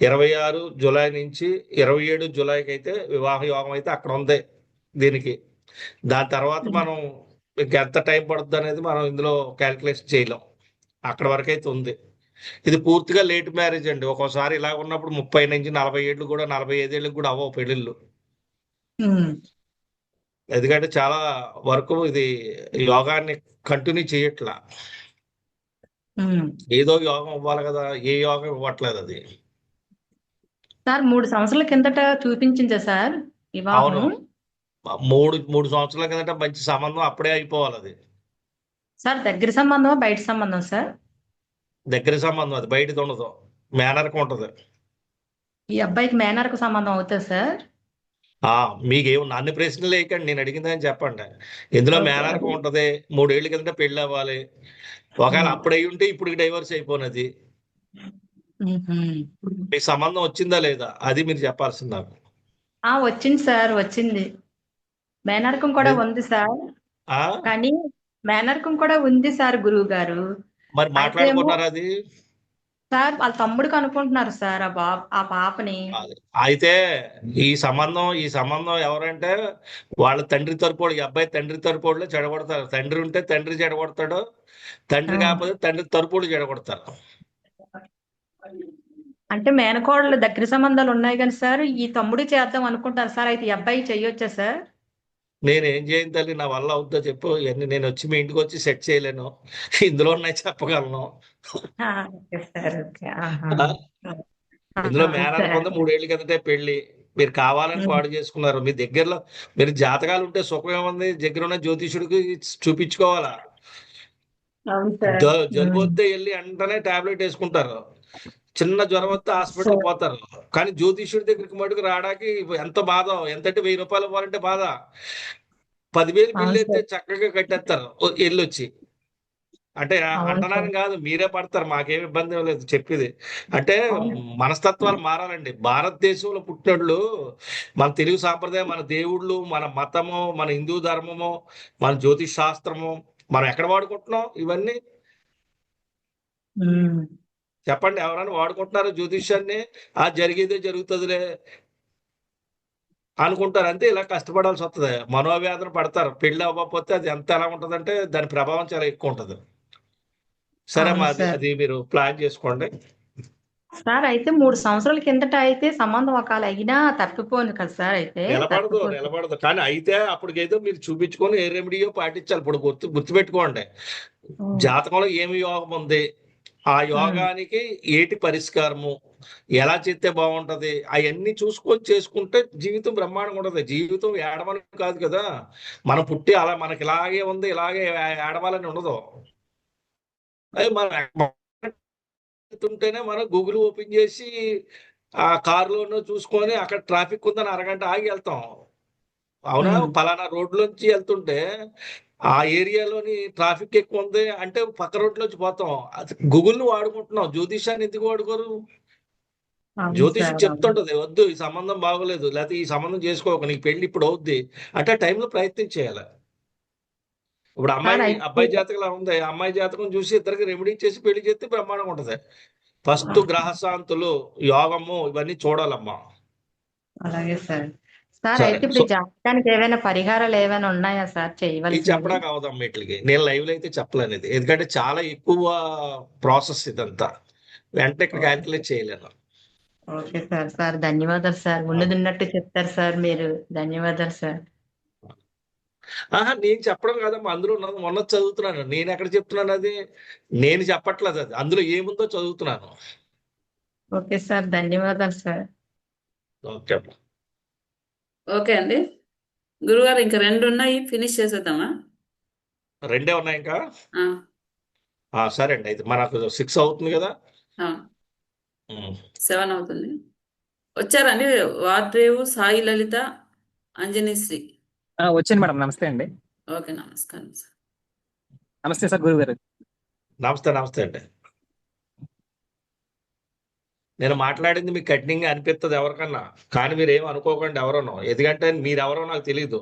26 జూలై నుంచి 27 జూలైకి అయితే వివాహ యోగం అయితే అక్కడ ఉంది దీనికి. దాని తర్వాత మనం ఎంత టైం పడుతుంది అనేది మనం ఇందులో క్యాల్కులేషన్ చేయలేం. అక్కడ వరకు అయితే ఉంది. ఇది పూర్తిగా లేట్ మ్యారేజ్ అండి. ఒక్కోసారి ఇలా ఉన్నప్పుడు 30 నుంచి 40 ఏళ్ళు కూడా 45 ఏళ్ళకి కూడా అవ్వవు పెళ్ళిళ్ళు. ఎందుకంటే చాలా వరకు ఇది యోగాన్ని కంటిన్యూ చేయట్లా. ఏదో యోగం ఇవ్వాలి కదా, ఏ యోగం ఇవ్వట్లేదు అది. సార్ 3 సంవత్సరాల కిందట చూపించిందా సార్ అవును, వివాహం? మూడు సంవత్సరాల కిందట మంచి సంబంధం అప్పుడే అయిపోవాలి అది. సార్ దగ్గర సంబంధం బయట సంబంధం సార్? దగ్గర సంబంధం, అది బయటది ఉండదు, మేనర్కి ఉంటది. ఈ అబ్బాయికి మేనర్కు సంబంధం అవుతుంది సార్? మీకేం అన్ని ప్రశ్నలు వేయకండి, నేను అడిగిందని చెప్పండి. ఇందులో మేనర్కి ఉంటది, 3 ఏళ్ళ కిందట పెళ్ళి అవ్వాలి. ఒకవేళ అప్పుడు అయి ఉంటే ఇప్పుడు డైవర్స్ అయిపోయినది. మీకు సంబంధం వచ్చిందా లేదా అది మీరు చెప్పాల్సింది నాకు. వచ్చింది సార్, వచ్చింది. మేనర్కం కూడా ఉంది సార్. కానీ మేనర్కం కూడా ఉంది సార్ గురువు గారు. మరి మాట్లాడుకున్నారా అది? సార్ వాళ్ళ తమ్ముడికి అనుకుంటున్నారు సార్ ఆ పాపని. అయితే ఈ సంబంధం ఎవరంటే వాళ్ళ తండ్రి తరపుడు, ఈ అబ్బాయి తండ్రి తరపుడులో చెడగొడతారు. తండ్రి ఉంటే తండ్రి చెడగొడతాడు, తండ్రి కాకపోతే తండ్రి తరపుడు చెడగొడతారు. అంటే మేనకోడలు దగ్గర సంబంధాలు ఉన్నాయి కానీ సార్ ఈ తమ్ముడు చేద్దాం అనుకుంటారు సార్. అయితే ఈ అబ్బాయి చెయ్యొచ్చా సార్? నేను ఏం చేయను తల్లి, నా వల్ల అవుద్దో చెప్పు. ఇవన్నీ నేను వచ్చి మీ ఇంటికి వచ్చి సెట్ చేయలేను, ఇందులో ఉన్నాయి చెప్పగలను. ఇందులో మేనర్ పొంద 3 ఏళ్ళ కిందటే పెళ్లి, మీరు కావాలని పాడు చేసుకున్నారు. మీ దగ్గరలో మీరు జాతకాలు ఉంటే సుఖం ఏముంది, దగ్గర ఉన్న జ్యోతిషుడికి చూపించుకోవాలా. జలుబు వస్తే వెళ్ళి వెంటనే టాబ్లెట్ వేసుకుంటారు, చిన్న జ్వరం వస్తే హాస్పిటల్ పోతారు. కానీ జ్యోతిష్యుడి దగ్గరికి మటుకు రావడానికి ఎంత బాధ, ఎంతంటే 1000 రూపాయలు ఇవ్వాలంటే బాధ. 10,000 బిల్లు అయితే చక్కగా కట్టేస్తారు వెళ్ళొచ్చి. అంటే అంటనాన్ని కాదు, మీరే పడతారు, మాకేం ఇబ్బంది లేదు చెప్పేది. అంటే మనస్తత్వాలు మారాలండి. భారతదేశంలో పుట్టినట్లు మన తెలుగు సాంప్రదాయం, మన దేవుళ్ళు, మన మతము, మన హిందూ ధర్మము, మన జ్యోతిష్ శాస్త్రము మనం ఎక్కడ వాడుకుంటున్నాం ఇవన్నీ చెప్పండి? ఎవరైనా వాడుకుంటున్నారు జ్యోతిష్యాన్ని? జరిగేదే జరుగుతుందిలే అనుకుంటారు, అంతే. ఇలా కష్టపడాల్సి వస్తుంది, మనోవేదన పడతారు. పెళ్లి అవ్వకపోతే అది ఎంత ఎలా ఉంటుందంటే దాని ప్రభావం చాలా ఎక్కువ ఉంటుంది. సరే అమ్మా, అది మీరు ప్లాన్ చేసుకోండి సార్. అయితే 3 సంవత్సరాల కిందట అయితే సంబంధం ఒకవేళ అయినా తప్పిపోను కదా సార్? అయితే నిలబడదు. కానీ అయితే అప్పటికైతే మీరు చూపించుకొని ఏ రెమెడీయో పాటించాలి. ఇప్పుడు గుర్తుపెట్టుకోండి, జాతకంలో ఏమి యోగం ఉంది, ఆ యోగానికి ఏటి పరిష్కారము, ఎలా చేస్తే బాగుంటది, అవన్నీ చూసుకొని చేసుకుంటే జీవితం బ్రహ్మాండంగా ఉంటది. జీవితం ఏడవని కాదు కదా, మనం పుట్టి అలా మనకి ఇలాగే ఉంది, ఇలాగే ఏడవాలని ఉండదు. అది మనం ఉంటేనే మనం గూగుల్ ఓపెన్ చేసి ఆ కారులోనూ చూసుకొని అక్కడ ట్రాఫిక్ ఉందని అరగంట ఆగి వెళ్తాం. అవునా? పలానా రోడ్లోంచి వెళ్తుంటే ఆ ఏరియాలోని ట్రాఫిక్ ఎక్కువ ఉంది అంటే పక్క రోడ్లోంచి పోతాం. గూగుల్ని వాడుకుంటున్నాం, జ్యోతిషాన్ని ఎందుకు వాడుకోరు? జ్యోతిషం చెప్తుంటది, వద్దు ఈ సంబంధం బాగోలేదు, లేకపోతే ఈ సంబంధం చేసుకోక, నీకు పెళ్లి ఇప్పుడు అవుద్ది అంటే ఆ టైంలో ప్రయత్నం చేయాలి. ఇప్పుడు అబ్బాయి జాతకం ఉంది, అమ్మాయి జాతకం చూసి ఇద్దరికి రెమెడీ చేసి పెళ్లి చేస్తే బ్రహ్మాండంగా ఉంటది. ఫస్ట్ గ్రహశాంతులు, యోగము ఇవన్నీ చూడాలమ్మా. అలాగే సార్. సార్ అయితే ఇప్పుడు జాతకానికి ఏమైనా పరిహారాలు ఏమైనా ఉన్నాయా సార్ చేయవలసి? చెప్పడానికి అవదమ్మా వీటికి, నేను లైవ్ లో అయితే చెప్పలేనిది, ఎందుకంటే చాలా ఎక్కువ ప్రాసెస్ ఇదంతా, వెంటనే ఇక్కడ క్యాల్కులేట్ చేయలేను. Okay sir. సార్ ధన్యవాదాలు సార్, ఉన్నట్టు చెప్తారు సార్ మీరు. ధన్యవాదాలు సార్. నేను చెప్పడం కాదమ్మా, అందులో మొన్న చదువుతున్నాను. నేను ఎక్కడ చెప్తున్నాను అది? నేను చెప్పట్లేదు, అది అందులో ఏముందో చదువుతున్నాను. ఓకే సార్, ధన్యవాదాలు సార్. ఓకే అమ్మా. ఓకే అండి గురుగారు, ఇంకా 2 ఉన్నాయి, ఫినిష్ చేసేద్దామా? 2 ఉన్నాయి ఇంకా? సరే అండి, అయితే మనకు 6 అవుతుంది కదా, 7 అవుతుంది. వచ్చారండి వాద్రేవు సాయి లలిత అంజనీశ్రీ? వచ్చాను మేడం. నమస్తే అండి. ఓకే, నమస్కారం సార్. నమస్తే సార్ గురువు గారు. నమస్తే అండి. నేను మాట్లాడింది మీకు కఠినంగా అనిపిస్తుంది ఎవరికన్నా, కానీ మీరు ఏమి అనుకోకండి ఎవరనో, ఎందుకంటే మీరెవరో నాకు తెలియదు.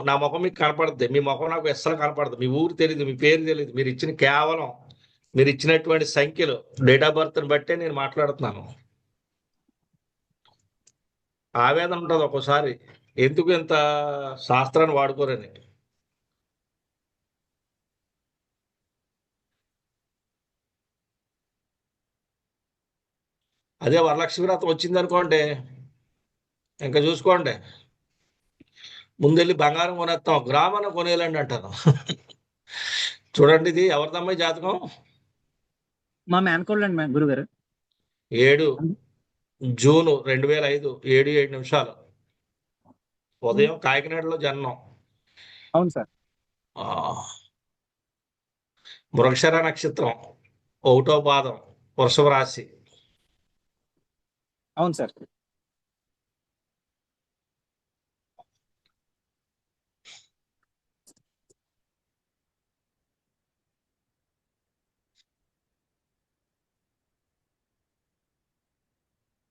నా ముఖం మీకు కనపడుద్ది, మీ ముఖం నాకు అస్సలు కనపడదు. మీ ఊరు తెలియదు, మీ పేరు తెలియదు. మీరు ఇచ్చినటువంటి సంఖ్యలు, డేట్ ఆఫ్ బర్త్ని బట్టే నేను మాట్లాడుతున్నాను. ఆవేదన ఉంటుంది ఒక్కోసారి, ఎందుకు ఇంత శాస్త్రాన్ని వాడుకోరని. అదే వరలక్ష్మి వ్రతం వచ్చింది అనుకోండి, ఇంకా చూసుకోండి, ముందెళ్ళి బంగారం కొనేస్తాం, గ్రామాన్ని కొనేయాలండి అంటాను. చూడండి, ఇది ఎవరిదమ్మాయి జాతకం? మా మేనకోళ్ళు అండి గురుగారు. 7 జూను 2005 7:07 ఉదయం కాకినాడలో జన్మం. అవును సార్. ఆ, మృగశిర నక్షత్రం 1వ పాదం, వృషభ రాశి. అవును సార్.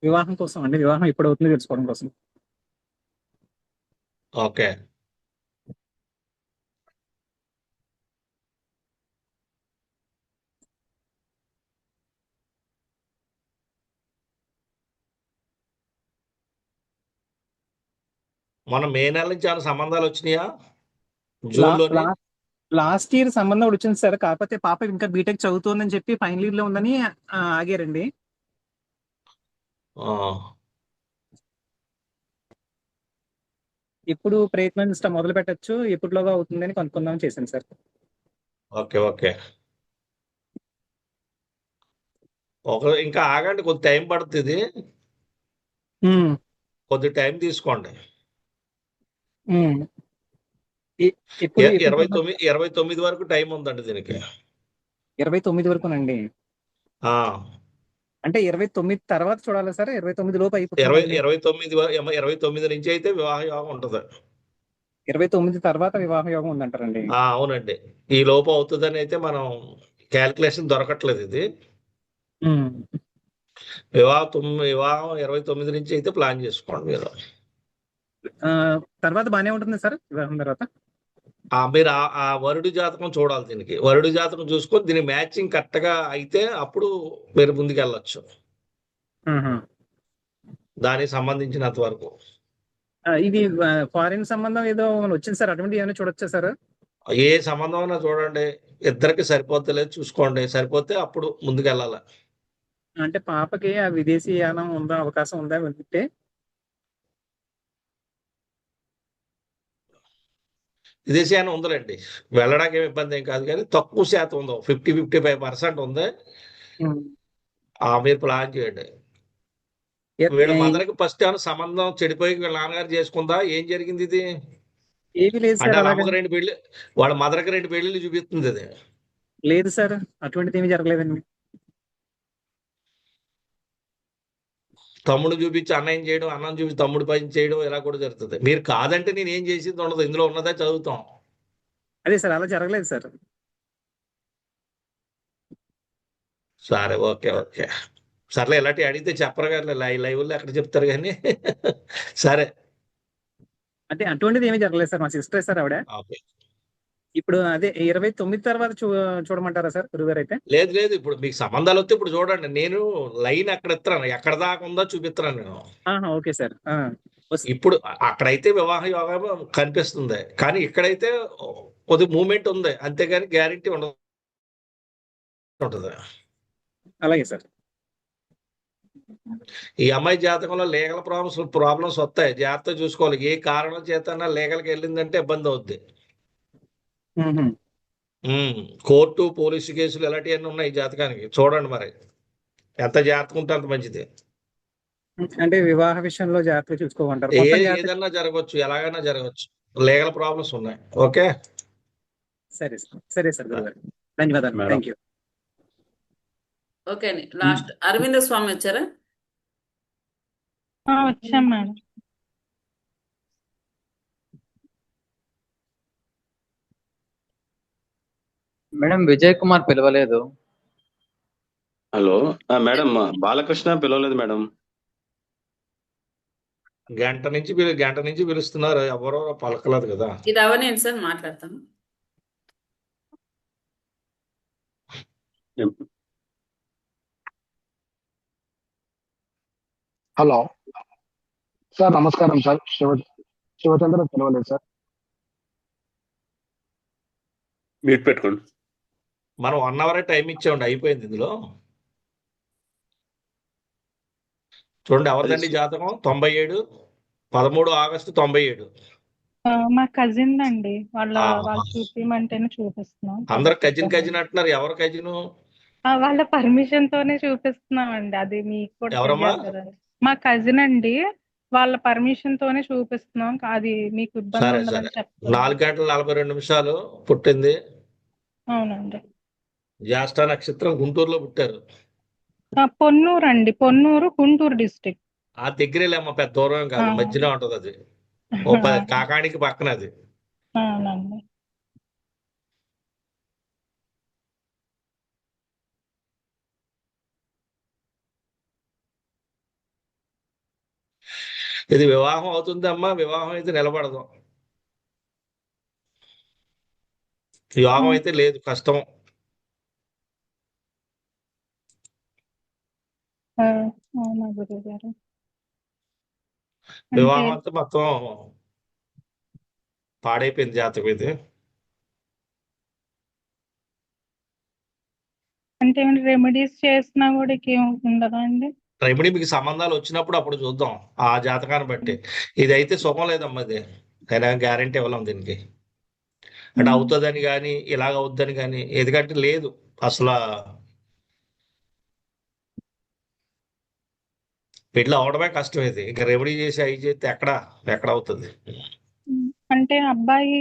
వివాహం కోసం అండి. వివాహం ఎప్పుడు అవుతుందో తెలుసుకోవడం కోసం. ఓకే. మన మే నెల నుంచి ఏమైనా సంబంధాలు వచ్చినాయా? జూన్లోనే లాస్ట్ ఇయర్ సంబంధం వచ్చింది సార్. కాకపోతే పాప ఇంకా బీటెక్ చదువుతోందని చెప్పి ఫైనల్ ఇయర్ లో ఉందని ఆగారండి. ఆ, ఇప్పుడు ప్రయత్నం మొదలు పెట్టచ్చు, ఎప్పటిలోగా అవుతుందని కనుక్కుందామని చేశాను సార్. Okay okay. ఇంకా ఆగండి, కొద్ది టైం పడుతుంది. కొద్ది టైం తీసుకోండి. ఎప్పుడు 29 వరకు టైం ఉందండి దీనికి. 29 వరకునండి. ఆ, అంటే 29 తర్వాత చూడాలి సార్. 29 లోపు అయిపోతుంది. 29 నుంచి అయితే వివాహ యోగం ఉంటుంది. 29 తర్వాత వివాహ యోగం ఉందంటారండి. అవునండి. ఈ లోపు అవుతుందని అయితే మనం క్యాల్కులేషన్ దొరకట్లేదు. ఇది వివాహం 29 నుంచి అయితే ప్లాన్ చేసుకోండి మీరు. తర్వాత బానే ఉంటుంది సార్ వివాహం తర్వాత. మీరు ఆ వరుడి జాతకం చూడాలి. దీనికి వరుడి జాతకం చూసుకొని దీని మ్యాచింగ్ కరెక్ట్ గా అయితే అప్పుడు మీరు ముందుకెళ్ళచ్చు, దానికి సంబంధించినంత వరకు. ఇది ఫారిన్ సంబంధం ఏదో వచ్చింది సార్. అటువంటి ఏమైనా చూడొచ్చా సార్? ఏ సంబంధం అయినా చూడండి, ఇద్దరికి సరిపోతలేదు చూసుకోండి. సరిపోతే అప్పుడు ముందుకెళ్ళాలి. అంటే పాపకి ఆ విదేశీ యానం ఉందా, అవకాశం ఉందా అంటే? విదేశీయానం ఉందండి, వెళ్ళడానికి ఏమి ఇబ్బంది ఏం కాదు, కానీ తక్కువ శాతం ఉందో 55% ఉంది. మీరు ప్లాన్ చేయండి. వీళ్ళ మదర్కి ఫస్ట్ ఏమైనా సంబంధం చెడిపోయి వీళ్ళ నాన్నగారు చేసుకుందా? ఏం జరిగింది ఇది? ఏమీ లేదు అంటే సార్. వాళ్ళ అమ్మకి 2 పెళ్లి, వాళ్ళ మదర్కి 2 పెళ్లిళ్ళు చూపిస్తుంది అది. లేదు సార్, అటువంటిది ఏమీ జరగలేదండి. తమ్ముడు చూపించి అన్నయ్యం చేయడం, అన్నం చూపించి తమ్ముడు పని చేయడం, ఇలా కూడా జరుగుతుంది. మీరు కాదంటే నేను ఏం చేసింది ఉండదు, ఇందులో ఉన్నదే చదువుతాం. అదే సార్, అలా జరగలేదు సార్. సరే, ఓకే ఓకే. సర్లే, ఇలాంటివి అడిగితే చెప్పరు కదా, లైవ్లో ఎక్కడ చెప్తారు కానీ. సరే, అంటే అటువంటిది ఏమీ జరగలేదు సార్. మా సిస్టర్ సార్ ఆవిడ. ఓకే. ఇప్పుడు అదే 29 తర్వాత చూడమంటారా సార్ గురుగారు అయితే? లేదు లేదు, ఇప్పుడు మీకు సంబంధాలు వస్తే ఇప్పుడు చూడండి. నేను లైన్ ఎక్కడ ఇస్తాను, ఎక్కడ దాకా ఉందో చూపిస్తున్నాను నేను. Okay sir. ఇప్పుడు అక్కడైతే వివాహ యోగం కనిపిస్తుంది, కానీ ఇక్కడైతే కొద్ది మూమెంట్ ఉంది, అంతేగాని గ్యారంటీ ఉండదు. అలాగే సార్. ఈ అమ్మాయి జాతకంలో లీగల్ ప్రాబ్లమ్స్ వస్తాయి, జాగ్రత్త చూసుకోవాలి. ఏ కారణం చేతన్నా లీగల్కి వెళ్ళిందంటే ఇబ్బంది అవుద్ది. కోర్టు, పోలీసు కేసులు ఇలాంటివన్నీ ఉన్నాయి ఈ జాతకానికి. చూడండి మరి, ఎంత జాగ్రత్తగా ఉంటే అంత మంచిది. అంటే వివాహ విషయంలో జాగ్రత్తగా చూసుకోమంటారు. ఏదన్నా జరగవచ్చు, ఎలాగైనా జరగవచ్చు, లీగల్ ప్రాబ్లమ్స్ ఉన్నాయి. ఓకే, సరే సార్. సరే సార్ గురుగారు, ధన్యవాదాలు. Thank you. ఓకే అండి. లాస్ట్ అరవింద స్వామి వచ్చారా? వచ్చాం మేడం. మేడం విజయ్ కుమార్ పిలవలేదు. హలో మేడం, బాలకృష్ణ పిలవలేదు మేడం. గంట నుంచి పిలుస్తున్నారు, ఎవరో పలకలేదు కదా. ఇది అవనేంటి సార్, మాట్లాడతాను. హలో సార్, నమస్కారం సార్. శివచంద్ర పిలవలేదు సార్. మ్యూట్ పెట్టుకోండి. మనం 1 అవరే టైం ఇచ్చామండి, అయిపోయింది ఇందులో. చూడండి ఎవరిదండి జాతకం? 97 13 ఆగస్టు 97. మా కజిన్ అండి, వాళ్ళ ఆ, వాళ్ళు చూపించమంటేనే చూపిస్తున్నాం. అందరు కజిన్ అంటున్నారు. ఎవరు కజిను? వాళ్ళ పర్మిషన్ తోనే చూపిస్తున్నాం అండి. అది మీకు కూడా ఎవరమ్మా? తెలియాలి కదా. మా కజిన్ అండి, వాళ్ళ పర్మిషన్ తోనే చూపిస్తున్నాం. అది మీకు ఇబ్బంది సరే ఉండదని సరే. చెప్తాను. 4:42 పుట్టింది. అవునండి. జ్యేష్ఠ నక్షత్రం, గుంటూరులో పుట్టారు. పొన్నూరు అండి, పొన్నూరు గుంటూరు డిస్ట్రిక్ట్. ఆ దగ్గరేలేమ్మా, పెద్ద దూరం కాదు, మధ్యలో ఉంటది అది. కాకానికి పక్కన అది. అవునండి. ఇది వివాహం అవుతుందమ్మా, వివాహం అయితే నిలబడదు. యోగం అయితే లేదు, కష్టం. అవునా గురువు గారు? వివాహం అంతా మొత్తం పాడైపోయింది జాతకం ఇది. అంటే రెమెడీస్ చేసినా కూడా ఏం ఉండదా అండి? రెమెడీ మీకు సంబంధాలు వచ్చినప్పుడు అప్పుడు చూద్దాం, ఆ జాతకాన్ని బట్టి. ఇది అయితే సుఖం లేదమ్మా, ఇది నేను గ్యారంటీ ఇవ్వలేం దీనికి. అంటే అవుతుందని కానీ ఇలాగ అవుద్దని కానీ, ఎందుకంటే లేదు అసలు. పెళ్ళి అవడమే కష్టం. ఇది ఇంకా రెమెడీ చేసి అవి చేస్తే ఎక్కడ అవుతుంది? అంటే అబ్బాయి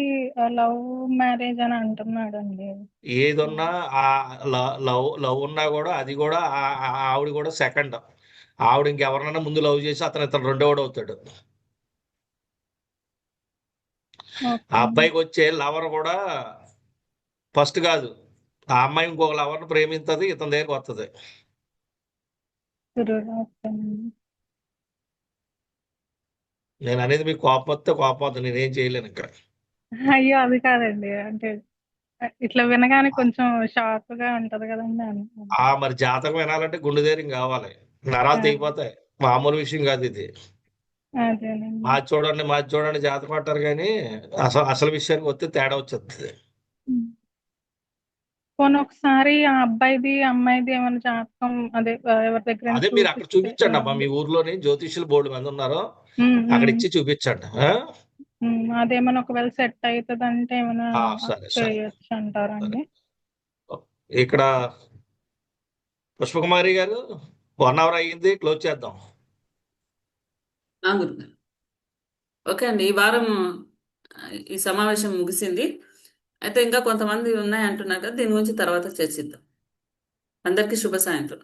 లవ్ మ్యారేజ్ అని అంటున్నాడు అండి. ఏదున్నా ఆ లవ్ ఉన్నా కూడా, అది కూడా ఆవిడ కూడా సెకండ్. ఆవిడ ఇంకెవరినైనా ముందు లవ్ చేసి ఇతను రెండోవాడు అవుతాడు. ఆ అబ్బాయికి వచ్చే లవర్ కూడా ఫస్ట్ కాదు, ఆ అమ్మాయి ఇంకొక లవర్ని ప్రేమిస్తుంది, ఇతని దగ్గరకు వస్తుంది. నేను అనేది మీకు కోపం వస్తే కోపం వద్దు, నేనేం చేయలేను ఇక్కడ. అయ్యో అది కాదండి, అంటే ఇట్లా వినగానే కొంచెం షాక్ గా ఉంటది కదండి. మరి జాతకం వినాలంటే గుండె ధైర్యం కావాలి, నరాలు తెగిపోతాయి. మామూలు విషయం కాదు ఇది. అదేనండి. మాది చూడండి జాతకం అంటారు, కానీ అసలు విషయానికి వస్తే తేడా వచ్చేస్తుంది. పోనీ ఒకసారి ఆ అబ్బాయిది అమ్మాయిది ఏమైనా జాతకం అదే ఎవరి దగ్గర అదే మీరు అక్కడ చూపించండి అమ్మా, మీ ఊర్లోని జ్యోతిష్యులు బోర్డు మంది ఉన్నారు, అక్కడ ఇచ్చి చూపించండి. అదేమైనా ఒకవేళ సెట్ అవుతుంది అంటే ఏమైనా సరే చేయొచ్చు అంటారండి? ఇక్కడ పుష్పకుమారి గారు 1 అవర్ అయ్యింది, క్లోజ్ చేద్దాం. గురుగారు ఓకే అండి, ఈ వారం ఈ సమావేశం ముగిసింది. అయితే ఇంకా కొంతమంది ఉన్నాయి అంటున్నారు కదా, దీని గురించి తర్వాత చర్చిద్దాం. అందరికీ శుభ సాయంత్రం.